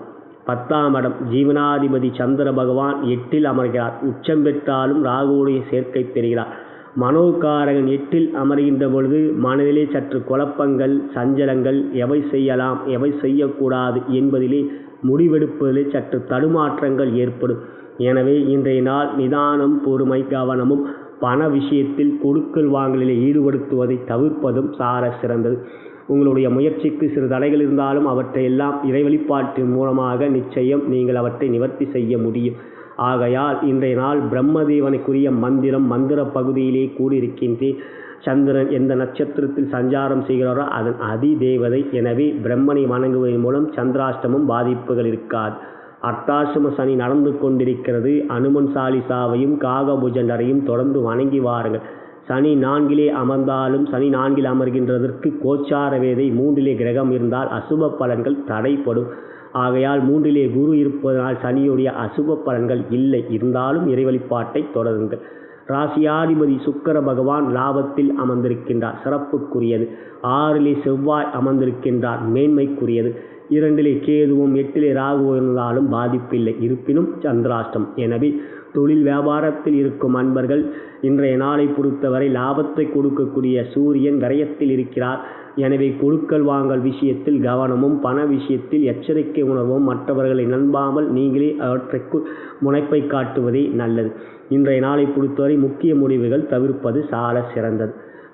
10ஆம் இடம் ஜீவனாதிபதி சந்திர பகவான் 8ல் அமர்கிறார். உச்சம் பெற்றாலும் ராகுவுடைய சேர்க்கை பெறுகிறார். மனோகாரகன் 8ல் அமர்கின்ற பொழுது மனதிலே சற்று குழப்பங்கள், சஞ்சலங்கள், எவை செய்யலாம், எவை செய்யக்கூடாது என்பதிலே முடிவெடுப்பதிலே சற்று தடுமாற்றங்கள் ஏற்படும். எனவே இன்றைய நாள் நிதானம், பொறுமை, கவனமும் பண விஷயத்தில் கொடுக்கல் வாங்கலிலே ஈடுபடுத்துவதை தவிர்ப்பதும் சால சிறந்தது. உங்களுடைய முயற்சிக்கு சிறு தடைகள் இருந்தாலும் அவற்றை எல்லாம் இறை வழிபாட்டின் மூலமாக நிச்சயம் நீங்கள் அவற்றை நிவர்த்தி செய்ய முடியும். ஆகையால் இன்றைய நாள் பிரம்மதேவனுக்குரிய மந்திரம் மந்திர பகுதியிலே கூடியிருக்கின்றேன். சந்திரன் எந்த நட்சத்திரத்தில் சஞ்சாரம் செய்கிறாரோ அதன் அதி தேவதை. எனவே பிரம்மனை வணங்குவதன் மூலம் சந்திராஷ்டமம் பாதிப்புகள் இருக்காது. அர்த்தாசிரம சனி நடந்து கொண்டிருக்கிறது. அனுமன் சாலிசாவையும் காகபுஜண்டரையும் தொடர்ந்து வணங்கி வாருங்கள். சனி 4லே அமர்ந்தாலும் சனி 4ல் அமர்கின்றதற்கு கோச்சார வேதை 3லே கிரகம் இருந்தால் அசுப பலன்கள் தடைப்படும். ஆகையால் 3லே குரு இருப்பதனால் சனியுடைய அசுப பலன்கள் இல்லை. இருந்தாலும் இறை வழிபாட்டை தொடருங்கள். ராசியாதிபதி சுக்கிர பகவான் லாபத்தில் அமர்ந்திருக்கின்றார், சிறப்புக்குரியது. 6லே செவ்வாய் அமர்ந்திருக்கின்றார், மேன்மைக்குரியது. 2லே கேதுவும் 8லே ராகுவும் இருந்தாலும் பாதிப்பில்லை. இருப்பினும் சந்திராஷ்டம். எனவே தொழில் வியாபாரத்தில் இருக்கும் அன்பர்கள் இன்றைய நாளை பொறுத்தவரை லாபத்தை கொடுக்கக்கூடிய சூரியன் விரயத்தில் இருக்கிறார். எனவே கொடுக்கல் வாங்கல் விஷயத்தில் கவனமும் பண விஷயத்தில் எச்சரிக்கை உணர்வும் மற்றவர்களை நம்பாமல் நீங்களே அவற்றுக்கு முனைப்பை காட்டுவதே நல்லது. இன்றைய நாளை பொறுத்தவரை முக்கிய முடிவுகள் தவிர்ப்பது சால சிறந்தது.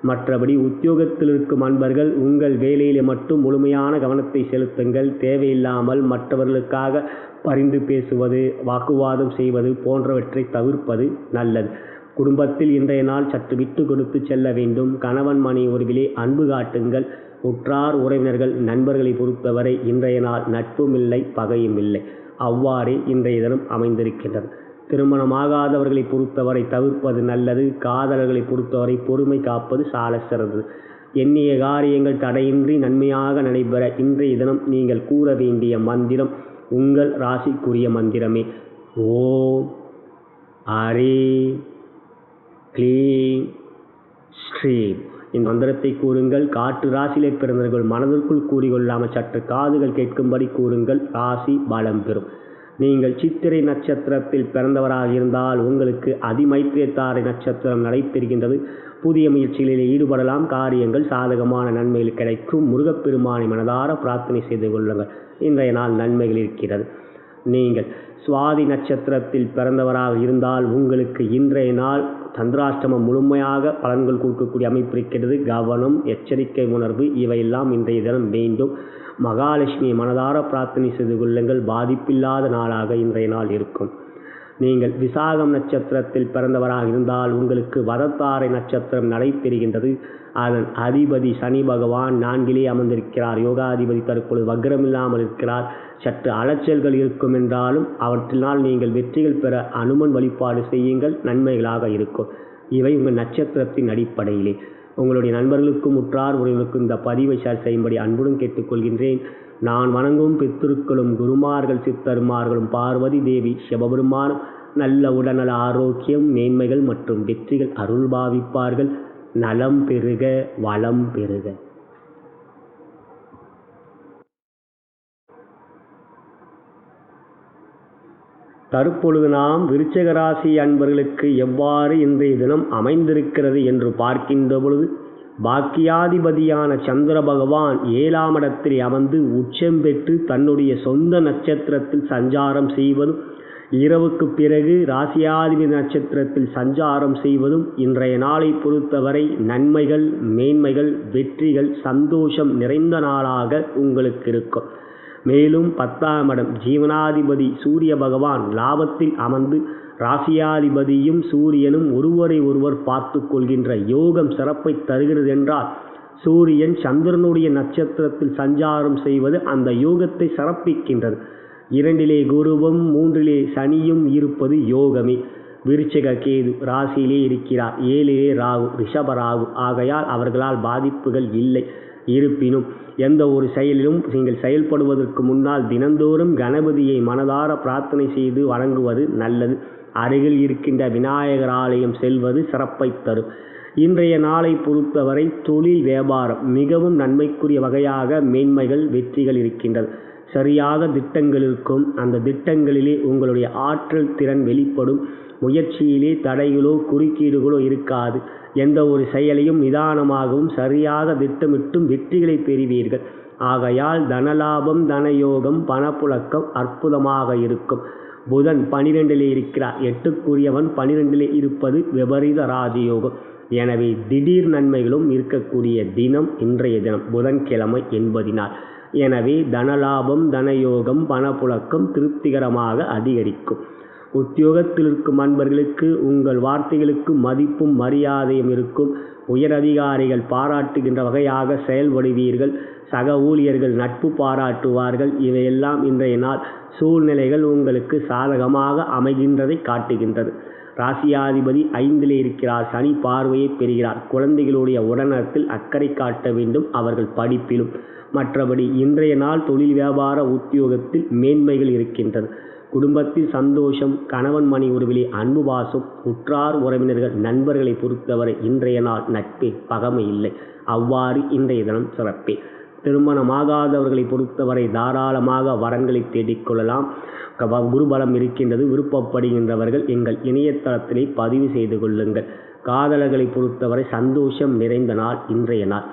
மற்றபடி உத்தியோகத்தில் இருக்கும் அன்பர்கள் உங்கள் வேலையிலே மட்டும் முழுமையான கவனத்தை செலுத்துங்கள். தேவையில்லாமல் மற்றவர்களுக்காக பரிந்து பேசுவது, வாக்குவாதம் செய்வது போன்றவற்றை தவிர்ப்பது நல்லது. குடும்பத்தில் இன்றைய நாள் சற்று விட்டு கொடுத்து செல்ல வேண்டும். கணவன் மனைவி உறவிலே அன்பு காட்டுங்கள். உற்றார் உறவினர்கள் நண்பர்களை பொறுத்தவரை இன்றைய நாள் நட்பும் இல்லை, பகையும் இல்லை. அவ்வாறே இன்றைய தினம் அமைந்திருக்கின்றது. திருமணமாகாதவர்களை பொறுத்தவரை தவிர்ப்பது நல்லது. காதலர்களை பொறுத்தவரை பொறுமை காப்பது சால சிறந்தது. எண்ணிய காரியங்கள் தடையின்றி நன்மையாக நடைபெற இன்றைய தினம் நீங்கள் கூற வேண்டிய மந்திரம் உங்கள் ராசிக்குரிய மந்திரமே. ஓம் ஹரீம் க்ளீம் ஸ்ரீம். இந்த மந்திரத்தை கூறுங்கள். காற்று ராசியிலே பிறந்தவர்கள் மனதிற்குள் கூறிக்கொள்ளாமல் சற்று காதுகள் கேட்கும்படி கூறுங்கள். ராசி பலம் பெறும். நீங்கள் சித்திரை நட்சத்திரத்தில் பிறந்தவராக இருந்தால் உங்களுக்கு அதிமைத்திரத்தாரை நட்சத்திரம் நடைபெறுகின்றது. புதிய முயற்சிகளில் ஈடுபடலாம். காரியங்கள் சாதகமான நன்மைகள் கிடைக்கும். முருகப்பெருமானை மனதார பிரார்த்தனை செய்து கொள்ளுங்கள். இன்றைய நாள் நன்மைகள் இருக்கிறது. நீங்கள் சுவாதி நட்சத்திரத்தில் பிறந்தவராக இருந்தால் உங்களுக்கு இன்றைய நாள் சந்திராஷ்டமம் முழுமையாக பலன்கள் கொடுக்கக்கூடிய அமைப்பு இருக்கிறது. கவனம், எச்சரிக்கை உணர்வு இவையெல்லாம் இன்றைய தினம் வேண்டும். மகாலட்சுமியை மனதார பிரார்த்தனை செய்து கொள்ளுங்கள். பாதிப்பில்லாத நாளாக இன்றைய நாள் இருக்கும். நீங்கள் விசாகம் நட்சத்திரத்தில் பிறந்தவராக இருந்தால் உங்களுக்கு வதத்தாரை நட்சத்திரம் நடைபெறுகின்றது. அதன் அதிபதி சனி பகவான் 4 அமர்ந்திருக்கிறார். யோகாதிபதி தற்பொழுது வக்ரமில்லாமல் இருக்கிறார். சற்று அலைச்சல்கள் இருக்கும் என்றாலும் அவற்றினால் நீங்கள் வெற்றிகள் பெற அனுமன் வழிபாடு செய்யுங்கள், நன்மைகளாக இருக்கும். இவை உங்கள் நட்சத்திரத்தின் அடிப்படையிலே. உங்களுடைய நண்பர்களுக்கும் உற்றார் உறவினருக்கும் இந்த பதிவை ஷேர் செய்யும்படி அன்புடன் கேட்டுக்கொள்கின்றேன். நான் வணங்கும் பித்திருக்களும் குருமார்கள் சித்தர்மார்களும் பார்வதி தேவி சிவபெருமானும் நல்ல உடல்நல ஆரோக்கியம் மேன்மைகள் மற்றும் வெற்றிகள் அருள் பாவிப்பார்கள். நலம் பெருக வளம் பெருக. தற்பொழுது நாம் விருச்சிக ராசி அன்பர்களுக்கு எவ்வாறு இன்றைய தினம் அமைந்திருக்கிறது என்று பார்க்கின்ற பொழுது, பாக்கியாதிபதியான சந்திர பகவான் 7ஆம் இடத்தில் அமர்ந்து உச்சம் பெற்று தன்னுடைய சொந்த நட்சத்திரத்தில் சஞ்சாரம் செய்வதும், இரவுக்கு பிறகு ராசியாதிபதி நட்சத்திரத்தில் சஞ்சாரம் செய்வதும் இன்றைய நாளை பொறுத்தவரை நன்மைகள் மேன்மைகள் வெற்றிகள் சந்தோஷம் நிறைந்த நாளாக உங்களுக்கு இருக்கும். மேலும் 10ஆம் இடம் ஜீவனாதிபதி சூரிய பகவான் லாபத்தில் அமர்ந்து ராசியாதிபதியும் சூரியனும் ஒருவரை ஒருவர் பார்த்து கொள்கின்ற யோகம் சிறப்பை தருகிறது என்றால், சூரியன் சந்திரனுடைய நட்சத்திரத்தில் சஞ்சாரம் செய்வது அந்த யோகத்தை சிறப்பிக்கின்றது. 2 குருவும் 3 சனியும் இருப்பது யோகமே. விருச்சிக கேது ராசியிலே இருக்கிறார். 7 ராகு ரிஷப ராகு. ஆகையால் அவர்களால் பாதிப்புகள் இல்லை. இருப்பினும் எந்த ஒரு செயலிலும் நீங்கள் செயல்படுவதற்கு முன்னால் தினந்தோறும் கணபதியை மனதார பிரார்த்தனை செய்து வணங்குவது நல்லது. அருகில் இருக்கின்ற விநாயகர் ஆலயம் செல்வது சிறப்பை தரும். இன்றைய நாளை பொறுத்தவரை தொழில் வியாபாரம் மிகவும் நன்மைக்குரிய வகையாக மேன்மைகள் வெற்றிகள் இருக்கின்றது. சரியாக திட்டங்கள் இருக்கும். அந்த திட்டங்களிலே உங்களுடைய ஆற்றல் திறன் வெளிப்படும். முயற்சியிலே தடைகளோ குறுக்கீடுகளோ இருக்காது. எந்த ஒரு செயலையும் நிதானமாகவும் சரியாக திட்டமிட்டும் வெற்றிகளை பெறுவீர்கள். ஆகையால் தனலாபம் தனயோகம் பணப்புழக்கம் அற்புதமாக இருக்கும். புதன் 12 இருக்கிறார். 8க்குரியவன் 12 இருப்பது விபரீத ராஜயோகம். எனவே திடீர் நன்மைகளும் இருக்கக்கூடிய தினம் இன்றைய தினம் புதன்கிழமை என்பதினால். எனவே தனலாபம் தனயோகம் பணப்புழக்கம் திருப்திகரமாக அதிகரிக்கும். உத்தியோகத்தில் இருக்கும் அன்பர்களுக்கு உங்கள் வார்த்தைகளுக்கு மதிப்பும் மரியாதையும் இருக்கும். உயரதிகாரிகள் பாராட்டுகின்ற வகையாக செயல்படுவீர்கள். சக ஊழியர்கள் நட்பு பாராட்டுவார்கள். இவையெல்லாம் இன்றைய நாள் சூழ்நிலைகள் உங்களுக்கு சாதகமாக அமைகின்றதை காட்டுகின்றது. ராசியாதிபதி 5 இருக்கிறார். சனி பார்வையை பெறுகிறார். குழந்தைகளுடைய உடல்நலத்தில் அக்கறை காட்ட வேண்டும், அவர்கள் படிப்பிலும். மற்றபடி இன்றைய நாள் தொழில் வியாபார உத்தியோகத்தில் மேன்மைகள் இருக்கின்றது. குடும்பத்தில் சந்தோஷம், கணவன் மணி உறவிலே அன்பு பாசம், உற்றார் உறவினர்கள் நண்பர்களை பொறுத்தவரை இன்றைய நாள் நட்பே பகமை இல்லை. அவ்வாறு இன்றைய தினம் சிறப்பே. திருமணமாகாதவர்களை பொறுத்தவரை தாராளமாக வரன்களை தேடிக்கொள்ளலாம். குருபலம் இருக்கின்றது. விருப்பப்படுகின்றவர்கள் எங்கள் இணையதளத்திலே பதிவு செய்து கொள்ளுங்கள். காதலர்களை பொறுத்தவரை சந்தோஷம் நிறைந்த நாள் இன்றைய நாள்.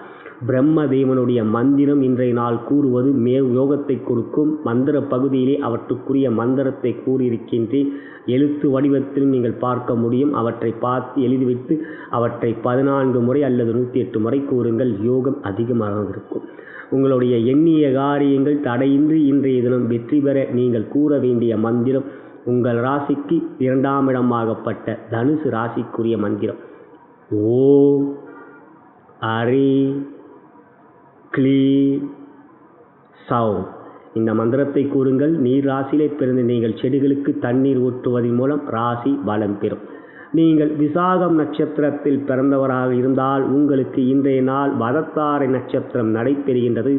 பிரம்மதேவனுடைய மந்திரம் இன்றைய நாள் கூறுவது யோகத்தை கொடுக்கும். மந்திர பகுதியிலே அவற்றுக்குரிய மந்திரத்தை கூறியிருக்கின்றேன். எழுத்து வடிவத்திலும் நீங்கள் பார்க்க முடியும். அவற்றை பார்த்து எழுதிவிட்டு அவற்றை 14 முறை அல்லது 108 முறை கூறுங்கள். யோகம் அதிகமாக இருக்கும். உங்களுடைய எண்ணிய காரியங்கள் தடையின்றி இன்றைய தினம் வெற்றி பெற நீங்கள் கூற வேண்டிய மந்திரம் உங்கள் ராசிக்கு 2ஆம் இடமாகப்பட்ட தனுசு ராசிக்குரிய மந்திரம் ஓம் ஹரி க்ளீம் சௌம். இந்த மந்திரத்தை கூறுங்கள். நீர் ராசியிலே பிறந்து நீங்கள் செடிகளுக்கு தண்ணீர் ஊற்றுவதன் மூலம் ராசி பலம் பெறும். நீங்கள் விசாகம் நட்சத்திரத்தில் பிறந்தவராக இருந்தால் உங்களுக்கு இன்றைய நாள் வதத்தாரை நட்சத்திரம் நடைபெறுகின்றது.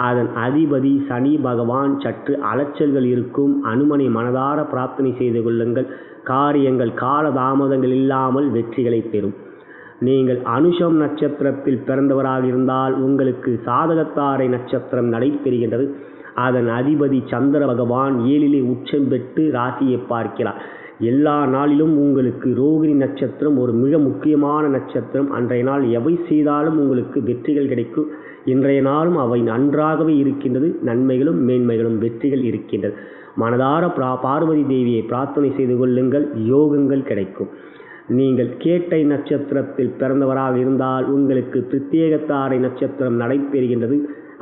அதன் அதிபதி சனி பகவான். சற்று அலைச்சல்கள் இருக்கும். அனுமனை மனதார பிரார்த்தனை செய்து கொள்ளுங்கள். காரியங்கள் காலதாமதங்கள் இல்லாமல் வெற்றிகளை பெறும். நீங்கள் அனுஷம் நட்சத்திரத்தில் பிறந்தவராக இருந்தால் உங்களுக்கு சாதகத்தாரை நட்சத்திரம் நடைபெறுகின்றது. அதன் அதிபதி சந்திர பகவான் 7 உச்சம் பெற்று ராசியை பார்க்கிறார். எல்லா நாளிலும் உங்களுக்கு ரோகிணி நட்சத்திரம் ஒரு மிக முக்கியமான நட்சத்திரம். அன்றைய நாள் எவை செய்தாலும் உங்களுக்கு வெற்றிகள் கிடைக்கும். இன்றைய நாளும் அவை நன்றாகவே இருக்கின்றது. நன்மைகளும் மேன்மைகளும் வெற்றிகள் இருக்கின்றது. மனதார பார்வதி தேவியை பிரார்த்தனை செய்து கொள்ளுங்கள். யோகங்கள் கிடைக்கும். நீங்கள் கேட்டை நட்சத்திரத்தில் பிறந்தவராக இருந்தால் உங்களுக்கு பிரத்யேகத்தாரை நட்சத்திரம் நடைபெறுகின்றது.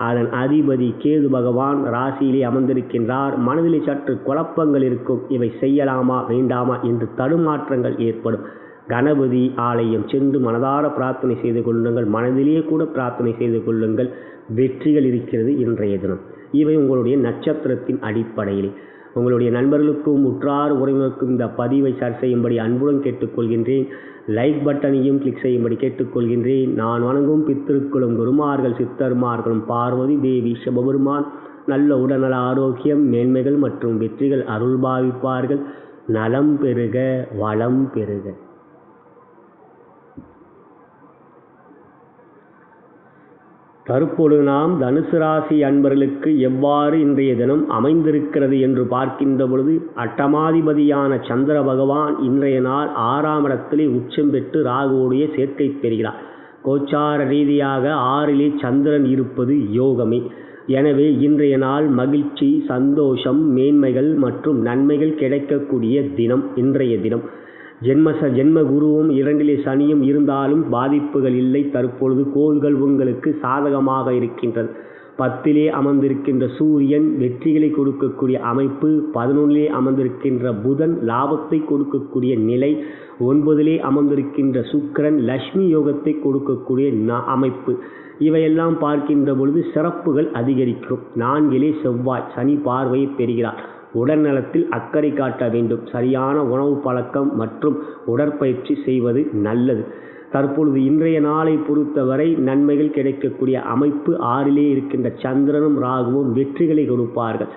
அதன் அதிபதி கேது பகவான் ராசியிலே அமர்ந்திருக்கின்றார். மனதிலே சற்று குழப்பங்கள் இருக்கும். இவை செய்யலாமா வேண்டாமா என்று தடுமாற்றங்கள் ஏற்படும். கணபதி ஆலயம் சென்று மனதார பிரார்த்தனை செய்து கொள்ளுங்கள். மனதிலேயே கூட பிரார்த்தனை செய்து கொள்ளுங்கள். வெற்றிகள் இருக்கிறது இன்றைய தினம். இவை உங்களுடைய நட்சத்திரத்தின் அடிப்படையிலே. உங்களுடைய நண்பர்களுக்கும் உற்றார் உறவினருக்கும் இந்த பதிவை ஷேர் செய்யும்படி அன்புடன் கேட்டுக்கொள்கின்றேன். லைக் பட்டனையும் கிளிக் செய்யும்படி கேட்டுக்கொள்கின்றேன். நான் வணங்கும் பித்திருக்களும் குருமார்கள் சித்தர்மார்களும் பார்வதி தேவி சிவபெருமான் நல்ல உடல்நல ஆரோக்கியம் மேன்மைகள் மற்றும் வெற்றிகள் அருள்பாவிப்பார்கள். நலம் பெறுக, வளம் பெறுக. தற்பொழுது நாம் தனுசு ராசி அன்பர்களுக்கு எவ்வாறு இன்றைய தினம் அமைந்திருக்கிறது என்று பார்க்கின்ற பொழுது, அட்டமாதிபதியான சந்திர பகவான் இன்றைய நாள் 6ஆம் இடத்திலே உச்சம் பெற்று ராகுவுடைய சேர்க்கை பெறுகிறார். கோச்சார ரீதியாக 6லே சந்திரன் இருப்பது யோகமே. எனவே இன்றைய நாள் மகிழ்ச்சி, சந்தோஷம், மேன்மைகள் மற்றும் நன்மைகள் கிடைக்கக்கூடிய தினம் இன்றைய தினம். ஜென்ம குருவும் 2லே சனியும் இருந்தாலும் பாதிப்புகள் இல்லை. தற்பொழுது கோள்கள் உங்களுக்கு சாதகமாக இருக்கின்றது. 10லே அமர்ந்திருக்கின்ற சூரியன் வெற்றிகளை கொடுக்கக்கூடிய அமைப்பு, 11லே அமர்ந்திருக்கின்ற புதன் லாபத்தை கொடுக்கக்கூடிய நிலை, 9லே அமர்ந்திருக்கின்ற சுக்கிரன் லட்சுமி யோகத்தை கொடுக்கக்கூடிய அமைப்பு. இவையெல்லாம் பார்க்கின்ற பொழுது சிறப்புகள் அதிகரிக்கும். 4லே செவ்வாய் சனி பார்வையை பெறுகிறார். உடல்நலத்தில் அக்கறை காட்ட வேண்டும். சரியான உணவு பழக்கம் மற்றும் உடற்பயிற்சி செய்வது நல்லது. தற்பொழுது இன்றைய நாளை பொறுத்தவரை நன்மைகள் கிடைக்கக்கூடிய அமைப்பு. 6லே இருக்கின்ற சந்திரனும் ராகுவும் வெற்றிகளை கொடுப்பார்கள்.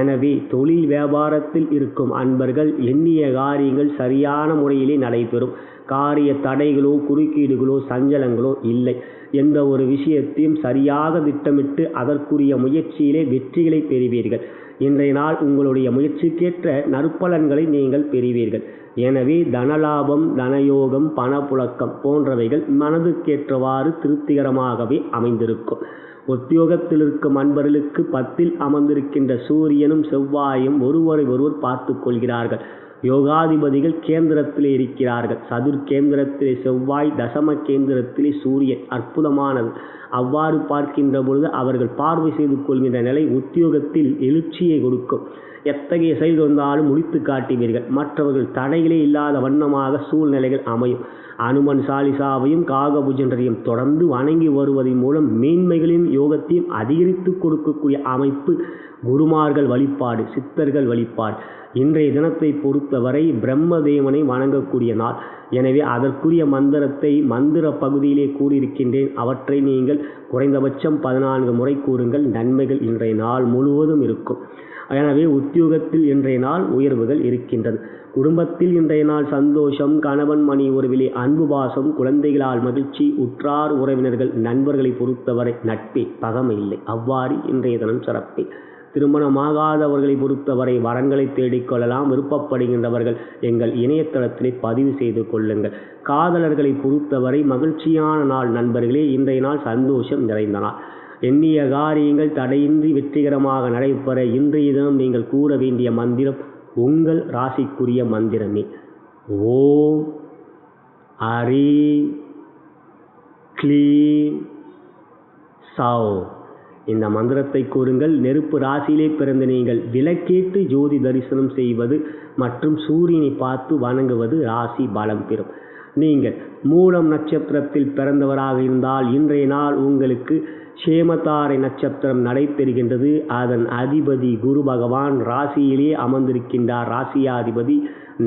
எனவே தொழில் வியாபாரத்தில் இருக்கும் அன்பர்கள் எண்ணிய காரியங்கள் சரியான முறையிலே நடைபெறும். காரிய தடைகளோ குறுக்கீடுகளோ சஞ்சலங்களோ இல்லை. எந்த ஒரு விஷயத்தையும் சரியாக திட்டமிட்டு அதற்குரிய முயற்சியிலே வெற்றிகளை பெறுவீர்கள். இன்றைய நாள் உங்களுடைய முயற்சிக்கேற்ற நற்பலன்களை நீங்கள் பெறுவீர்கள். எனவே தனலாபம், தனயோகம், பணப்புழக்கம் போன்றவைகள் மனதுக்கேற்றவாறு திருப்திகரமாகவே அமைந்திருக்கும். உத்தியோகத்தில் இருக்கும் அன்பர்களுக்கு 10ல் அமர்ந்திருக்கின்ற சூரியனும் செவ்வாயும் ஒருவர் பார்த்து கொள்கிறார்கள். யோகாதிபதிகள் கேந்திரத்திலே இருக்கிறார்கள். சதுர் கேந்திரத்திலே செவ்வாய், தசம கேந்திரத்திலே சூரியன். அற்புதமானது. அவ்வாறு பார்க்கின்ற பொழுது அவர்கள் பார்வை செய்து கொள்கின்ற நிலை உத்தியோகத்தில் எழுச்சியை கொடுக்கும். எத்தகைய செயல் வந்தாலும் முடித்து காட்டுவீர்கள். மற்றவர்கள் தடைகளே இல்லாத வண்ணமாக சூழ்நிலைகள் அமையும். அனுமன் சாலிசாவையும் காகபுஜன்றையும் தொடர்ந்து வணங்கி வருவதன் மூலம் மேன்மைகளையும் யோகத்தையும் அதிகரித்து கொடுக்கக்கூடிய அமைப்பு. குருமார்கள் வழிபாடு, சித்தர்கள் வழிபாடு. இன்றைய தினத்தை பொறுத்தவரை பிரம்மதேவனை வணங்கக்கூடிய நாள். எனவே அதற்குரிய மந்திரத்தை மந்திர பகுதியிலே கூறியிருக்கின்றேன். அவற்றை நீங்கள் குறைந்தபட்சம் 14 முறை கூறுங்கள். நன்மைகள் இன்றைய நாள் முழுவதும் இருக்கும். எனவே உத்தியோகத்தில் இன்றைய நாள் உயர்வுகள் இருக்கின்றது. குடும்பத்தில் இன்றைய நாள் சந்தோஷம், கணவன் மணி உறவிலே அன்பு பாசம், குழந்தைகளால் மகிழ்ச்சி, உற்றார் உறவினர்கள் நண்பர்களை பொறுத்தவரை நட்பே, பகமை இல்லை. அவ்வாறு இன்றைய தினம் சிறப்பே. திருமணமாகாதவர்களை பொறுத்தவரை வரன்களை தேடிக்கொள்ளலாம். விருப்பப்படுகின்றவர்கள் எங்கள் இணையதளத்திலே பதிவு செய்து கொள்ளுங்கள். காதலர்களை பொறுத்தவரை மகிழ்ச்சியான நாள் நண்பர்களே. இன்றைய நாள் சந்தோஷம் நிறைந்த நாள். எண்ணிய காரியங்கள் தடையின்றி வெற்றிகரமாக நடைபெற இன்றைய தினம் நீங்கள் கூற வேண்டிய மந்திரம் உங்கள் ராசிக்குரிய மந்திரமே. ஓம் ஹரி க்ளீம் சௌ. இந்த மந்திரத்தை கூறுங்கள். நெருப்பு ராசியிலே பிறந்த நீங்கள் விளக்கேற்று ஜோதி தரிசனம் செய்வது மற்றும் சூரியனை பார்த்து வணங்குவது ராசி பலம் பெறும். நீங்கள் மூலம் நட்சத்திரத்தில் பிறந்தவராக இருந்தால் இன்றைய நாள் உங்களுக்கு சேமதாரை நட்சத்திரம் நடைபெறுகின்றது. அதன் அதிபதி குரு பகவான் ராசியிலே அமர்ந்திருக்கின்றார். ராசியாதிபதி.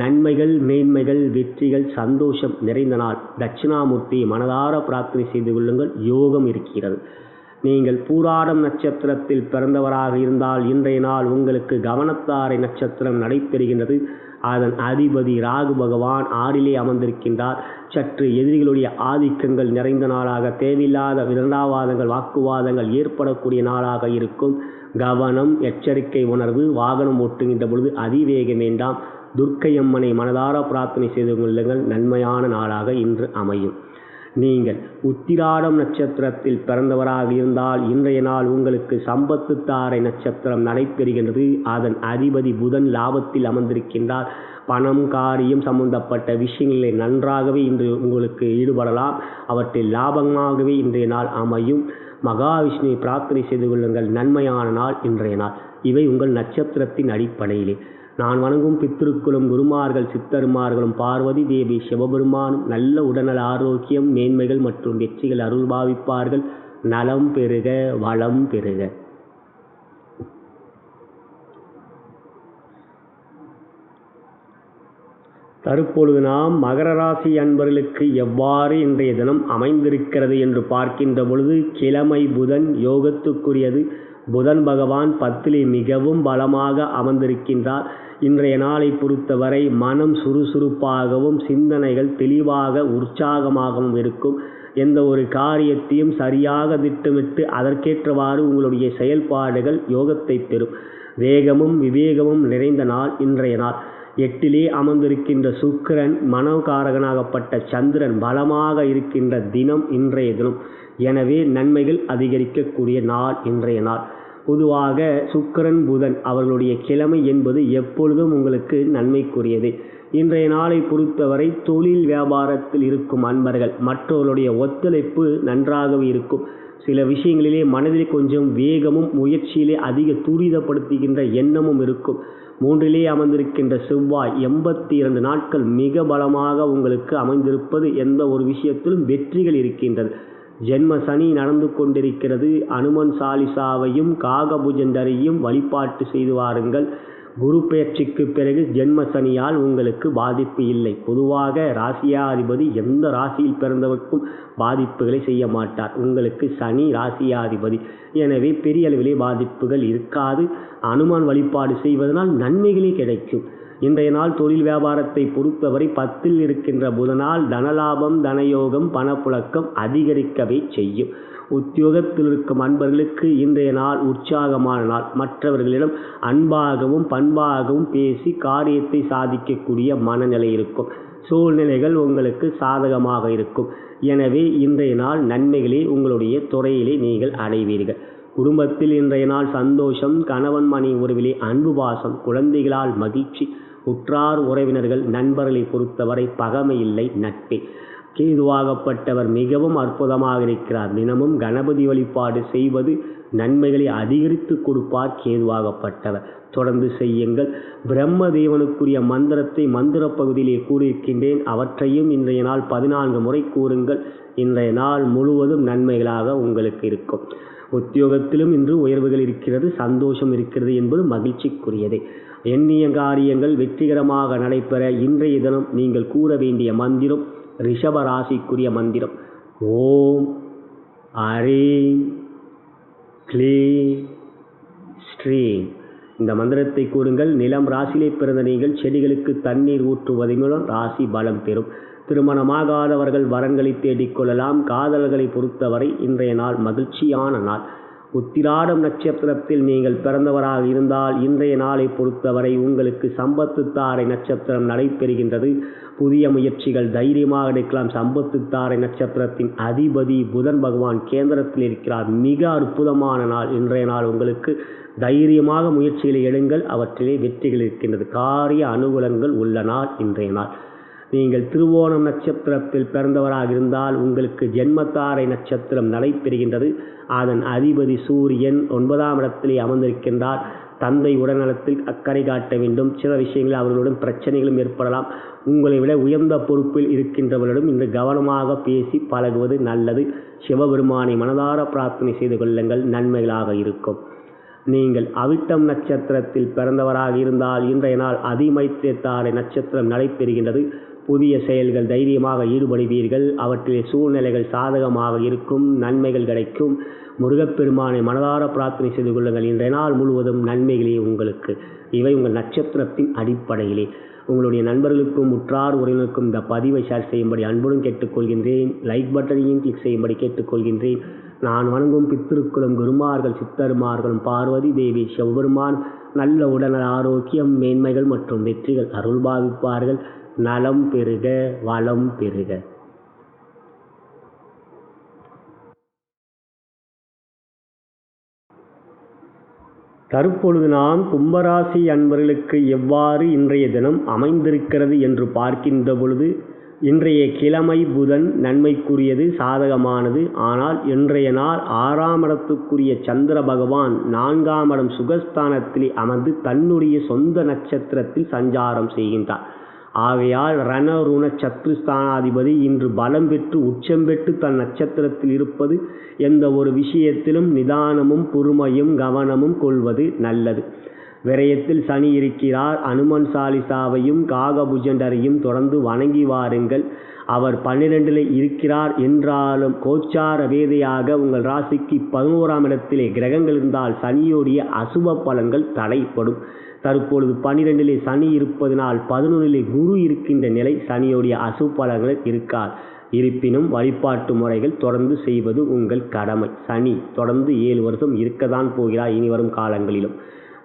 நன்மைகள், மேன்மைகள், வெற்றிகள், சந்தோஷம் நிறைந்த நாள். தட்சிணாமூர்த்தி மனதார பிரார்த்தனை செய்து கொள்ளுங்கள். யோகம் இருக்கிறது. நீங்கள் பூராடம் நட்சத்திரத்தில் பிறந்தவராக இருந்தால் இன்றைய நாள் உங்களுக்கு கவனத்தாரை நட்சத்திரம் நடைபெறுகின்றது. அதன் அதிபதி ராகு பகவான் 6லே அமர்ந்திருக்கின்றார். சற்று எதிரிகளுடைய ஆதிக்கங்கள் நிறைந்த நாளாக, தேவையில்லாத விதண்டாவாதங்கள், வாக்குவாதங்கள் ஏற்படக்கூடிய நாளாக இருக்கும். கவனம், எச்சரிக்கை உணர்வு. வாகனம் ஓட்டுகின்ற பொழுது அதிவேகம் வேண்டாம். துர்க்கை அம்மனை மனதார பிரார்த்தனை செய்து கொள்ளுங்கள். நன்மையான நாளாக இன்று அமையும். நீங்கள் உத்திராடம் நட்சத்திரத்தில் பிறந்தவராக இருந்தால் இன்றைய நாள் உங்களுக்கு சம்பத்து தாரை நட்சத்திரம் நடைபெறுகின்றது. அதன் அதிபதி புதன் லாபத்தில் அமர்ந்திருக்கின்றார். பணம், காரியம் சம்பந்தப்பட்ட விஷயங்களில் நன்றாகவே இன்று உங்களுக்கு ஈடுபடலாம். அவற்றில் லாபமாகவே இன்றைய நாள் அமையும். மகாவிஷ்ணுவை பிரார்த்தனை செய்து கொள்ளுங்கள். நன்மையான நாள் இன்றைய நாள். இவை உங்கள் நட்சத்திரத்தின் அடிப்படையிலே. நான் வணங்கும் பித்திருக்களும் குருமார்கள் சித்தருமார்களும் பார்வதி தேவி சிவபெருமானும் நல்ல உடல்நல ஆரோக்கியம் மேன்மைகள் மற்றும் வெற்றிகள் அருள்பாவிப்பார்கள். நலம் பெறுக, வளம் பெறுக. தற்பொழுது நாம் மகர ராசி அன்பர்களுக்கு எவ்வாறு இன்றைய தினம் அமைந்திருக்கிறது என்று பார்க்கின்ற பொழுது, கிழமை புதன், யோகத்துக்குரியது. புதன் பகவான் 10லே மிகவும் பலமாக அமர்ந்திருக்கின்றார். இன்றைய நாளை பொறுத்தவரை மனம் சுறுசுறுப்பாகவும் சிந்தனைகள் தெளிவாக உற்சாகமாகவும் இருக்கும். எந்த ஒரு காரியத்தையும் சரியாக திட்டமிட்டு அதற்கேற்றவாறு உங்களுடைய செயல்பாடுகள் யோகத்தை பெறும். வேகமும் விவேகமும் நிறைந்த நாள் இன்றைய நாள். 8லே அமர்ந்திருக்கின்ற சுக்கிரன், மனோகாரகனாகப்பட்ட சந்திரன் பலமாக இருக்கின்ற தினம் இன்றைய தினம். எனவே நன்மைகள் அதிகரிக்கக்கூடிய நாள் இன்றைய நாள். பொதுவாக சுக்கிரன் புதன் அவர்களுடைய கிழமை என்பது எப்பொழுதும் உங்களுக்கு நன்மைக்குரியது. இன்றைய நாளை பொறுத்தவரை தொழில் வியாபாரத்தில் இருக்கும் அன்பர்கள் மற்றவர்களுடைய ஒத்துழைப்பு நன்றாகவே இருக்கும். சில விஷயங்களிலே மனதில் கொஞ்சம் வேகமும் முயற்சியிலே அதிக துரிதப்படுத்துகின்ற எண்ணமும் இருக்கும். 3லே அமர்ந்திருக்கின்ற செவ்வாய் 82 நாட்கள் மிக பலமாக உங்களுக்கு அமைந்திருப்பது எந்த ஒரு விஷயத்திலும் வெற்றிகள் இருக்கின்றது. ஜென்ம சனி நடந்து கொண்டிருக்கிறது. அனுமன் சாலிசாவையும் காகபுஜண்டரையும் வழிபாட்டு செய்து வாருங்கள். குரு பெயர்ச்சிக்கு பிறகு ஜென்ம சனியால் உங்களுக்கு பாதிப்பு இல்லை. பொதுவாக ராசியாதிபதி எந்த ராசியில் பிறந்தவர்க்கும் பாதிப்புகளை செய்ய மாட்டார். உங்களுக்கு சனி ராசியாதிபதி, எனவே பெரிய அளவிலே பாதிப்புகள் இருக்காது. அனுமான் வழிபாடு செய்வதனால் நன்மைகளே கிடைக்கும். இன்றைய நாள் தொழில் வியாபாரத்தை பொறுத்தவரை 10ல் இருக்கின்ற புதனால் தனலாபம், தனயோகம், பணப்புழக்கம் அதிகரிக்கவே செய்யும். உத்தியோகத்தில் இருக்கும் அன்பர்களுக்கு இன்றைய நாள் உற்சாகமான நாள். மற்றவர்களிடம் அன்பாகவும் பண்பாகவும் பேசி காரியத்தை சாதிக்கக்கூடிய மனநிலை இருக்கும். சூழ்நிலைகள் உங்களுக்கு சாதகமாக இருக்கும். எனவே இன்றைய நாள் நன்மைகளே உங்களுடைய துறையிலே நீங்கள் அடைவீர்கள். குடும்பத்தில் இன்றைய நாள் சந்தோஷம், கணவன் மனைவி உறவிலே அன்பு பாசம், குழந்தைகளால் மகிழ்ச்சி, உற்றார் உறவினர்கள் நண்பர்களை பொறுத்தவரை பகைமை இல்லை, நட்பே. கேதுவாகப்பட்டவர் மிகவும் அற்புதமாக இருக்கிறார். தினமும் கணபதி வழிபாடு செய்வது நன்மைகளை அதிகரித்து கொடுப்பார் கேதுவாகப்பட்டவர். தொடர்ந்து செய்யுங்கள். பிரம்மதேவனுக்குரிய மந்திரத்தை மந்திர பகுதியிலே கூறியிருக்கின்றேன். அவற்றையும் இன்றைய நாள் 14 முறை கூறுங்கள். இன்றைய நாள் முழுவதும் நன்மைகளாக உங்களுக்கு இருக்கும். உத்தியோகத்திலும் இன்று உயர்வுகள் இருக்கிறது, சந்தோஷம் இருக்கிறது என்பது மகிழ்ச்சிக்குரியதே. எண்ணிய காரியங்கள் வெற்றிகரமாக நடைபெற இன்றைய தினம் நீங்கள் கூற வேண்டிய மந்திரம் ரிஷப ராசிக்குரிய மந்திரம். ஓம் ஹரீம் க்ளீம் ஸ்ரீம். இந்த மந்திரத்தை கூறுங்கள். நிலம் ராசியிலே பிறந்த நீங்கள் செடிகளுக்கு தண்ணீர் ஊற்றுவதன் மூலம் ராசி பலம் பெறும். திருமணமாகாதவர்கள் வரன்களை தேடிக்கொள்ளலாம். காதல்களை பொறுத்தவரை இன்றைய நாள் மகிழ்ச்சியான நாள். உத்திராடம் நட்சத்திரத்தில் நீங்கள் பிறந்தவராக இருந்தால் இன்றைய நாளை பொறுத்தவரை உங்களுக்கு சம்பத்து தாரை நட்சத்திரம் நடைபெறுகின்றது. புதிய முயற்சிகள் தைரியமாக எடுக்கலாம். சம்பத்து தாரை நட்சத்திரத்தின் அதிபதி புதன் பகவான் கேந்திரத்தில் இருக்கிறார். மிக அற்புதமான நாள் இன்றைய நாள். உங்களுக்கு தைரியமாக முயற்சிகளை எடுங்கள், அவற்றிலே வெற்றிகள் இருக்கின்றது. காரிய அனுகூலங்கள் உள்ள நாள் இன்றைய நாள். நீங்கள் திருவோணம் நட்சத்திரத்தில் பிறந்தவராக இருந்தால் உங்களுக்கு ஜென்மத்தாரை நட்சத்திரம் நடைபெறுகின்றது. அதன் அதிபதி சூரியன் 9ஆம் இடத்திலே அமர்ந்திருக்கின்றார். தந்தை உடல்நலத்தில் அக்கறை காட்ட வேண்டும். சில விஷயங்களில் அவர்களுடன் பிரச்சனைகளும் ஏற்படலாம். உங்களை விட உயர்ந்த பொறுப்பில் இருக்கின்றவர்களிடம் இன்று கவனமாக பேசி பழகுவது நல்லது. சிவபெருமானை மனதார பிரார்த்தனை செய்து கொள்ளுங்கள், நன்மைகளாக இருக்கும். நீங்கள் அவிட்டம் நட்சத்திரத்தில் பிறந்தவராக இருந்தால் இன்றைய நாள் அதிமைத்திரத்தாரை நட்சத்திரம் நடைபெறுகின்றது. புதிய செயல்கள் தைரியமாக ஈடுபடுவீர்கள். அவற்றிலே சூழ்நிலைகள் சாதகமாக இருக்கும், நன்மைகள் கிடைக்கும். முருகப்பெருமானை மனதார பிரார்த்தனை செய்து கொள்ளுங்கள். இன்றைய நாள் முழுவதும் நன்மைகளே உங்களுக்கு. இவை உங்கள் நட்சத்திரத்தின் அடிப்படையிலே. உங்களுடைய நண்பர்களுக்கும் உற்றார் உறவினருக்கும் இந்த பதிவை ஷேர் செய்யும்படி அன்புடன் கேட்டுக்கொள்கின்றேன். லைக் பட்டனையும் கிளிக் செய்யும்படி கேட்டுக்கொள்கின்றேன். நான் வணங்கும் பித்திருக்களும் குருமார்கள் சித்தருமார்களும் பார்வதி தேவி சிவபெருமான் நல்ல உடல்நல ஆரோக்கியம் மேன்மைகள் மற்றும் வெற்றிகள் அருள்பாவிப்பார்கள். நலம் பெறுக, வளம் பெறுக. தற்பொழுது நாம் கும்பராசி அன்பர்களுக்கு எவ்வாறு இன்றைய தினம் அமைந்திருக்கிறது என்று பார்க்கின்ற பொழுது, இன்றைய கிழமை புதன் நன்மைக்குரியது, சாதகமானது. ஆனால் இன்றைய நாள் 6ஆம் இடத்துக்குரிய சந்திர பகவான் 4ஆம் இடம் சுகஸ்தானத்திலே அமர்ந்து தன்னுடைய சொந்த நட்சத்திரத்தில் சஞ்சாரம் செய்கின்றார். ஆகையால் ரணருண சத்ருஸ்தானாதிபதி இன்று பலம் பெற்று உச்சம் பெற்று தன் நட்சத்திரத்தில் இருப்பது எந்த ஒரு விஷயத்திலும் நிதானமும் பொறுமையும் கவனமும் கொள்வது நல்லது. விரயத்தில் சனி இருக்கிறார். அனுமன் சாலிசாவையும் காகபுஜண்டரையும் தொடர்ந்து வணங்கி வாருங்கள். அவர் 12 இருக்கிறார் என்றாலும் கோச்சார வேதையாக உங்கள் ராசிக்கு 11ஆம் இடத்திலே கிரகங்கள் இருந்தால் சனியோடைய அசுப பலன்கள் தடைப்படும். தற்பொழுது 12 சனி இருப்பதனால் 11 குரு இருக்கின்ற நிலை சனியோடைய அசுப பலன்கள் இருக்காது. இருப்பினும் வழிபாட்டு முறைகள் தொடர்ந்து செய்வது உங்கள் கடமை. சனி தொடர்ந்து 7 வருஷம் இருக்கத்தான் போகிறார் இனி வரும் காலங்களிலும்.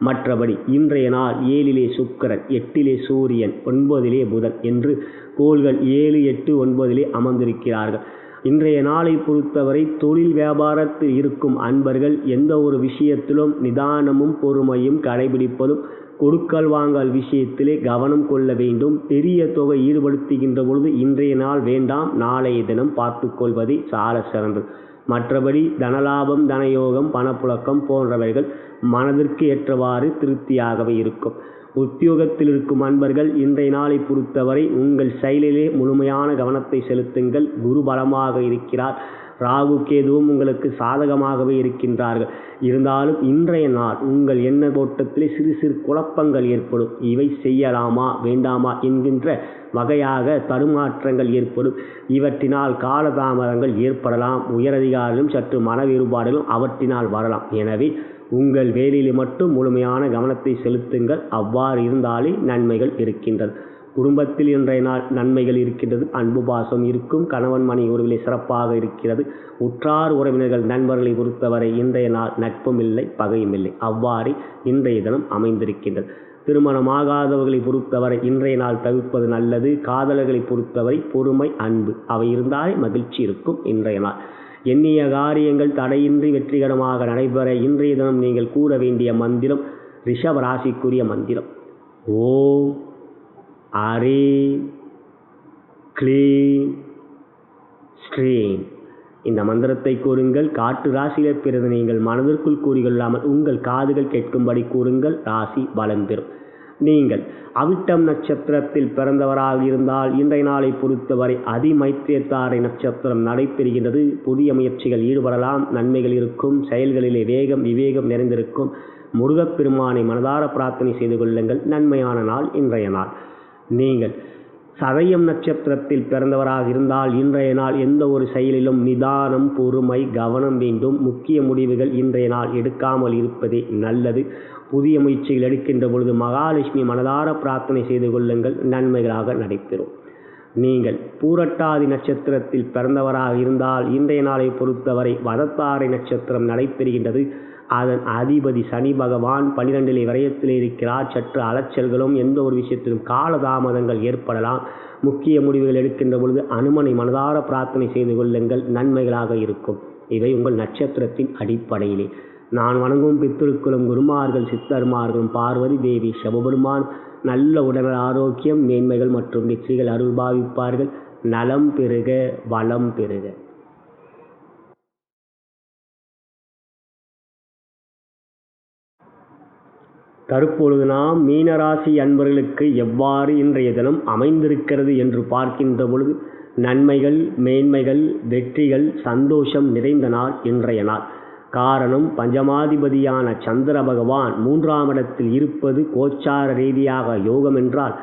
மற்றபடி இன்றைய நாள் 7 சுக்கிரன், 8 சூரியன், 9 புதன் என்று கோள்கள் 7, 8, 9 அமர்ந்திருக்கிறார்கள். இன்றைய நாளை பொறுத்தவரை தொழில் வியாபாரத்தில் இருக்கும் அன்பர்கள் எந்த ஒரு விஷயத்திலும் நிதானமும் பொறுமையும் கடைபிடிப்பதும், கொடுக்கல் வாங்கல் விஷயத்திலே கவனம் கொள்ள வேண்டும். பெரிய தொகை ஈடுபடுத்துகின்ற பொழுது இன்றைய நாள் வேண்டாம், நாளைய தினம் பார்த்து கொள்வதே சால சிறந்தது. மற்றபடி தனலாபம், தனயோகம், பணப்புழக்கம் போன்றவைகள் மனதிற்கு ஏற்றவாறு திருப்தியாகவே இருக்கும். உத்தியோகத்தில் இருக்கும் அன்பர்கள் இன்றைய நாளை பொறுத்தவரை உங்கள் செயலிலே முழுமையான கவனத்தை செலுத்துங்கள். குரு பலமாக இருக்கிறார். ராகு கேதுவும் உங்களுக்கு சாதகமாகவே இருக்கின்றார்கள். இருந்தாலும் இன்றைய நாள் உங்கள் எண்ண ஓட்டத்திலே சிறு சிறு குழப்பங்கள் ஏற்படும். இவை செய்யலாமா வேண்டாமா என்கின்ற வகையாக தடுமாற்றங்கள் ஏற்படும். இவற்றினால் காலதாமதங்கள் ஏற்படலாம். உயரதிகாரிகளும் சற்று மன வேறுபாடுகளும் அவற்றினால் வரலாம். எனவே உங்கள் வேலையிலே மட்டும் முழுமையான கவனத்தை செலுத்துங்கள். அவ்வாறு இருந்தாலே நன்மைகள் இருக்கின்றது. குடும்பத்தில் இன்றைய நாள் நன்மைகள் இருக்கின்றது. அன்பு பாசம் இருக்கும். கணவன் மனைவி உறவிலே சிறப்பாக இருக்கிறது. உற்றார் உறவினர்கள் நண்பர்களை பொறுத்தவரை இன்றைய நாள் நட்பும் இல்லை, பகையும் இல்லை. அவ்வாறு இன்றைய தினம் அமைந்திருக்கின்றது. திருமணமாகாதவர்களை பொறுத்தவரை இன்றைய நாள் தவிர்ப்பது நல்லது. காதலர்களை பொறுத்தவரை பொறுமை, அன்பு அவை இருந்தாலே மகிழ்ச்சி இருக்கும். இன்றைய நாள் எண்ணிய காரியங்கள் தடையின்றி வெற்றிகரமாக நடைபெற இன்றைய தினம் நீங்கள் கூற வேண்டிய மந்திரம் ரிஷப ராசிக்குரிய மந்திரம். ஓம் ஹ்ரீம் க்ளீம் ஸ்ரீம். இந்த மந்திரத்தை கூறுங்கள். காட்டு ராசியில் பிறந்த நீங்கள் மனதிற்குள் கூறிக்கொள்ளாமல் உங்கள் காதுகள் கேட்கும்படி கூறுங்கள். ராசி பலம் பெறும். நீங்கள் அவிட்டம் நட்சத்திரத்தில் பிறந்தவராக இருந்தால் இன்றைய நாளை பொறுத்தவரை அதிமைத்திரத்தாரை நட்சத்திரம் நடைபெறுகின்றது. புதிய முயற்சிகள் ஈடுபடலாம். நன்மைகள் இருக்கும். செயல்களிலே வேகம் விவேகம் நிறைந்திருக்கும். முருகப்பெருமானை மனதார பிரார்த்தனை செய்து கொள்ளுங்கள். நன்மையான நாள் இன்றைய நாள். நீங்கள் சதயம் நட்சத்திரத்தில் பிறந்தவராக இருந்தால் இன்றைய நாள் எந்த ஒரு செயலிலும் நிதானம், பொறுமை, கவனம் வேண்டும். முக்கிய முடிவுகள் இன்றைய நாள் எடுக்காமல் இருப்பதே நல்லது. புதிய முயற்சிகள் எடுக்கின்ற பொழுது மகாலட்சுமி மனதார பிரார்த்தனை செய்து கொள்ளுங்கள். நன்மைகளாக நடைபெறும். நீங்கள் பூரட்டாதி நட்சத்திரத்தில் பிறந்தவராக இருந்தால் இன்றைய நாளை பொறுத்தவரை வதத்தாரை நட்சத்திரம் நடைபெறுகின்றது. அதன் அதிபதி சனி பகவான் 12 விரயத்தில் இருக்கிறார். சற்று அலைச்சல்களும் எந்த ஒரு விஷயத்திலும் காலதாமதங்கள் ஏற்படலாம். முக்கிய முடிவுகள் எடுக்கின்ற பொழுது அனுமனை மனதார பிரார்த்தனை செய்து கொள்ளுங்கள். நன்மைகளாக இருக்கும். இவை உங்கள் நட்சத்திரத்தின் அடிப்படையிலே. நான் வணங்கும் பித்திருக்களும் குருமார்கள், சித்தர்மார்களும், பார்வதி தேவி, சிவபெருமான் நல்ல உடல் ஆரோக்கியம், மேன்மைகள் மற்றும் வெற்றிகள் அருள் பாவிப்பார்கள். நலம் பெறுக, வளம் பெறுக. தற்பொழுது நாம் மீனராசி அன்பர்களுக்கு எவ்வாறு இன்றைய தினம் அமைந்திருக்கிறது என்று பார்க்கின்ற பொழுது நன்மைகள், மேன்மைகள், வெற்றிகள், சந்தோஷம் நிறைந்த நாள் இன்றைய நாள். காரணம், பஞ்சமாதிபதியான சந்திர பகவான் 3ஆம் இடத்தில் இருப்பது கோச்சார ரீதியாக யோகம் என்றால்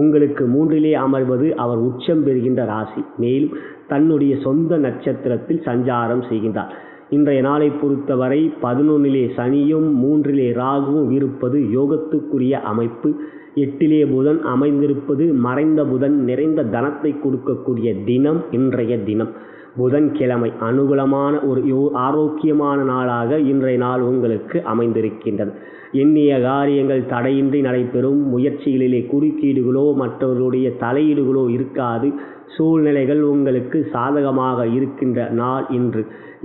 உங்களுக்கு 3லே அமர்வது அவர் உச்சம் பெறுகின்ற ராசி. மேலும் தன்னுடைய சொந்த நட்சத்திரத்தில் சஞ்சாரம் செய்கின்றார். இன்றைய நாளை பொறுத்தவரை 11 சனியும் 3 ராகுவும் இருப்பது யோகத்துக்குரிய அமைப்பு. 8 புதன் அமைந்திருப்பது மறைந்த புதன் நிறைந்த தனத்தை கொடுக்கக்கூடிய தினம் இன்றைய தினம். புதன்கிழமை அனுகூலமான ஒரு ஆரோக்கியமான நாளாக இன்றைய நாள் உங்களுக்கு அமைந்திருக்கின்றது. எண்ணிய காரியங்கள் தடையின்றி நடைபெறும். முயற்சிகளிலே குறுக்கீடுகளோ மற்றவர்களுடைய தலையீடுகளோ இருக்காது. சூழ்நிலைகள் உங்களுக்கு சாதகமாக இருக்கின்ற நாள் இன்று.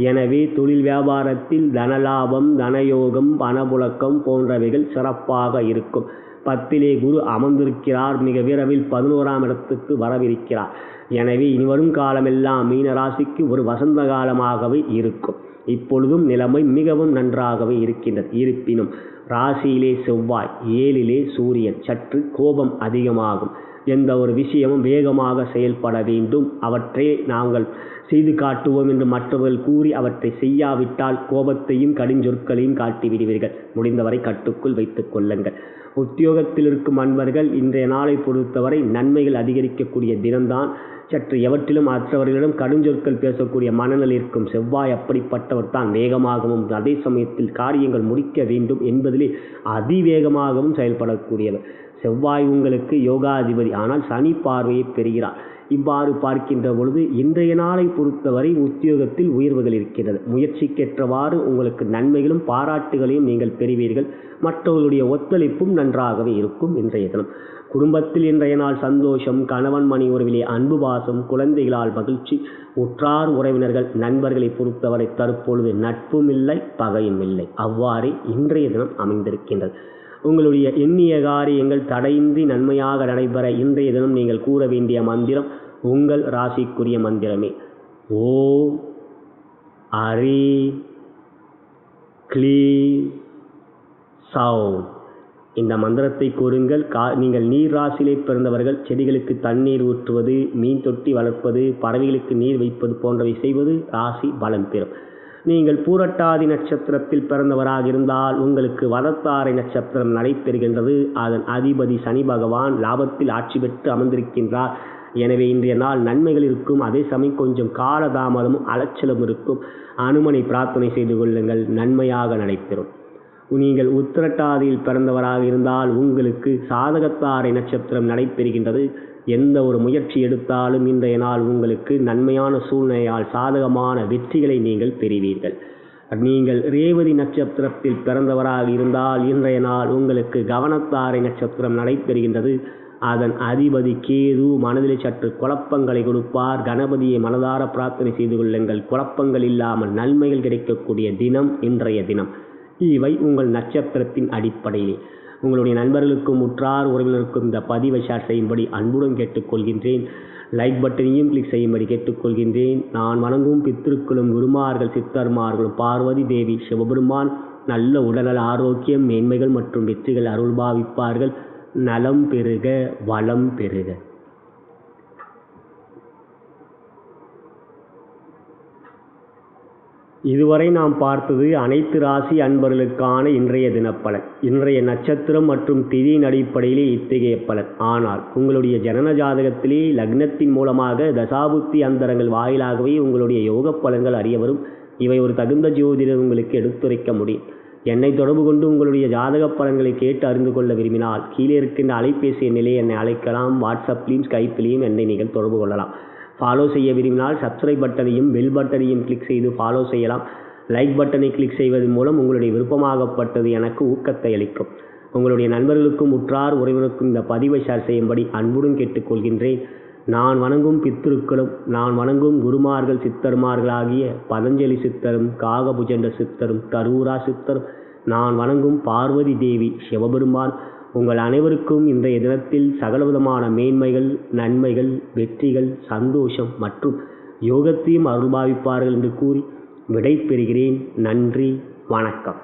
எனவே தொழில் வியாபாரத்தில் தனலாபம், தனயோகம், பணப்புழக்கம் போன்றவைகள் சிறப்பாக இருக்கும். 10லே குரு அமர்ந்திருக்கிறார். மிக விரைவில் 11ஆம் இடத்துக்கு வரவிருக்கிறார். எனவே இனிவரும் காலமெல்லாம் மீன ராசிக்கு ஒரு வசந்த காலமாகவே இருக்கும். இப்பொழுதும் நிலைமை மிகவும் நன்றாகவே இருக்கின்றது. இருப்பினும் ராசியிலே செவ்வாய், 7லே சூரியன், சற்று கோபம் அதிகமாகும். எந்த ஒரு விஷயமும் வேகமாக செயல்பட வேண்டும். அவற்றை நாங்கள் செய்து காட்டுவோம் என்று மற்றவர்கள் கூறி அவற்றை செய்யாவிட்டால் கோபத்தையும் கடுஞ்சொற்களையும் காட்டிவிடுவீர்கள். முடிந்தவரை கட்டுக்குள் வைத்துக் கொள்ளுங்கள். உத்தியோகத்தில் இருக்கும் அன்பர்கள் இன்றைய நாளை பொறுத்தவரை நன்மைகள் அதிகரிக்கக்கூடிய தினம்தான். சற்று எவற்றிலும் மற்றவர்களிடம் கடுஞ்சொற்கள் பேசக்கூடிய மனநிலை இருக்கும் செவ்வாய் அப்படிப்பட்டவர் தான். வேகமாகவும் அதே சமயத்தில் காரியங்கள் முடிக்க வேண்டும் என்பதிலே அதிவேகமாகவும் செயல்படக்கூடியவர். செவ்வாய் உங்களுக்கு யோகாதிபதி, ஆனால் சனி பார்வையை பெறுகிறார். இவ்வாறு பார்க்கின்ற பொழுது இன்றைய நாளை பொறுத்தவரை உத்தியோகத்தில் உயர்வுகள் இருக்கிறது. முயற்சிக்கேற்றவாறு உங்களுக்கு நன்மைகளும் பாராட்டுகளையும் நீங்கள் பெறுவீர்கள். மற்றவர்களுடைய ஒத்துழைப்பும் நன்றாகவே இருக்கும். இன்றைய தினம் குடும்பத்தில் இன்றைய நாள் சந்தோஷம், கணவன் மணி உறவிலே அன்பு பாசம், குழந்தைகளால் மகிழ்ச்சி, உற்றார் உறவினர்கள் நண்பர்களை பொறுத்தவரை தற்பொழுது நட்பும் இல்லை பகையும் இல்லை. அவ்வாறே இன்றைய தினம் அமைந்திருக்கின்றது. உங்களுடைய எண்ணிய காரியங்கள் தடையின்றி நன்மையாக நடைபெற இன்றைய தினம் நீங்கள் கூற வேண்டிய மந்திரம் உங்கள் ராசிக்குரிய மந்திரமே. ஓம் ஹரி க்ளீம் சௌம். இந்த மந்திரத்தை கூறுங்கள். நீங்கள் நீர் ராசியிலே பிறந்தவர்கள் செடிகளுக்கு தண்ணீர் ஊற்றுவது, மீன் தொட்டி வளர்ப்பது, பறவைகளுக்கு நீர் வைப்பது போன்றவை செய்வது ராசி பலம் பெறும். நீங்கள் பூரட்டாதி நட்சத்திரத்தில் பிறந்தவராக இருந்தால் உங்களுக்கு வதத்தாரை நட்சத்திரம் நடைபெறுகின்றது. அதன் அதிபதி சனி பகவான் லாபத்தில் ஆட்சி பெற்று அமர்ந்திருக்கின்றார். எனவே இன்றைய நாள் நன்மைகள் இருக்கும். அதே சமயம் கொஞ்சம் காலதாமதமும் அலைச்சலும் இருக்கும். அனுமனை பிரார்த்தனை செய்து கொள்ளுங்கள், நன்மையாக நடைபெறும். நீங்கள் உத்திரட்டாதியில் பிறந்தவராக இருந்தால் உங்களுக்கு சாதகத்தாரை நட்சத்திரம் நடைபெறுகின்றது. எந்த ஒரு முயற்சி எடுத்தாலும் இன்றைய நாள் உங்களுக்கு நன்மையான சூழ்நிலையால் சாதகமான வெற்றிகளை நீங்கள் பெறுவீர்கள். நீங்கள் ரேவதி நட்சத்திரத்தில் பிறந்தவராக இருந்தால் இன்றைய நாள் உங்களுக்கு கவனத்தாரை நட்சத்திரம் நடைபெறுகின்றது. அதன் அதிபதி கேது மனதில் சற்று குழப்பங்களை கொடுப்பார். கணபதியை மனதார பிரார்த்தனை செய்து கொள்ளுங்கள். குழப்பங்கள் இல்லாமல் நன்மைகள் கிடைக்கக்கூடிய தினம் இன்றைய தினம். இவை உங்கள் நட்சத்திரத்தின் அடிப்படையிலே. உங்களுடைய நண்பர்களுக்கும் உற்றார் உறவினருக்கும் இந்த பதிவை ஷேர் செய்யும்படி அன்புடன் கேட்டுக்கொள்கின்றேன். லைக் பட்டனையும் கிளிக் செய்யும்படி கேட்டுக்கொள்கின்றேன். நான் வணங்கும் பித்திருக்களும் குருமார்கள் சித்தர்மார்களும் பார்வதி தேவி சிவபெருமான் நல்ல உடல்நல ஆரோக்கியம் மேன்மைகள் மற்றும் வெற்றிகள் அருள்பாவிப்பார்கள். நலம் பெறுக, வளம் பெறுக. இதுவரை நாம் பார்த்தது அனைத்து ராசி அன்பர்களுக்கான இன்றைய தினப்பலன். இன்றைய நட்சத்திரம் மற்றும் திதியின் அடிப்படையிலே இத்தகைய பலன். ஆனால் உங்களுடைய ஜனன ஜாதகத்திலே லக்னத்தின் மூலமாக தசாபுத்தி அந்தரங்கள் வாயிலாகவே உங்களுடைய யோக பலன்கள் அறிய வரும். இவை ஒரு தகுந்த ஜோதிடர் உங்களுக்கு எடுத்துரைக்க முடியும். என்னை தொடர்பு கொண்டு உங்களுடைய ஜாதக பலன்களை கேட்டு அறிந்து கொள்ள விரும்பினால் கீழே இருக்கின்ற அலைபேசி எண்ணிலே என்னை அழைக்கலாம். வாட்ஸ்அப்லேயும் ஸ்கைப்லேயும் என்னை நீங்கள் தொடர்பு கொள்ளலாம். ஃபாலோ செய்ய விரும்பினால் சப்ஸ்கிரைப் பட்டனையும் பெல் பட்டனையும் கிளிக் செய்து ஃபாலோ செய்யலாம். லைக் பட்டனை கிளிக் செய்வதன் மூலம் உங்களுடைய விருப்பமாகப்பட்டது எனக்கு ஊக்கத்தை அளிக்கும். உங்களுடைய நண்பர்களுக்கும் உற்றார் உறவினருக்கும் இந்த பதிவை ஷேர் செய்யும்படி அன்புடன் கேட்டுக்கொள்கின்றேன். நான் வணங்கும் பித்திருக்களும் நான் வணங்கும் குருமார்கள் சித்தர்மார்களாகிய பதஞ்சலி சித்தரும் காகபுஜண்ட சித்தரும் கரூரா சித்தரும் நான் வணங்கும் பார்வதி தேவி சிவபெருமான் உங்கள் அனைவருக்கும் இன்றைய தினத்தில் சகலவிதமான மேன்மைகள், நன்மைகள், வெற்றிகள், சந்தோஷம் மற்றும் யோகத்தையும் அருள்பாவிப்பார்கள் என்று கூறி விடை பெறுகிறேன். நன்றி, வணக்கம்.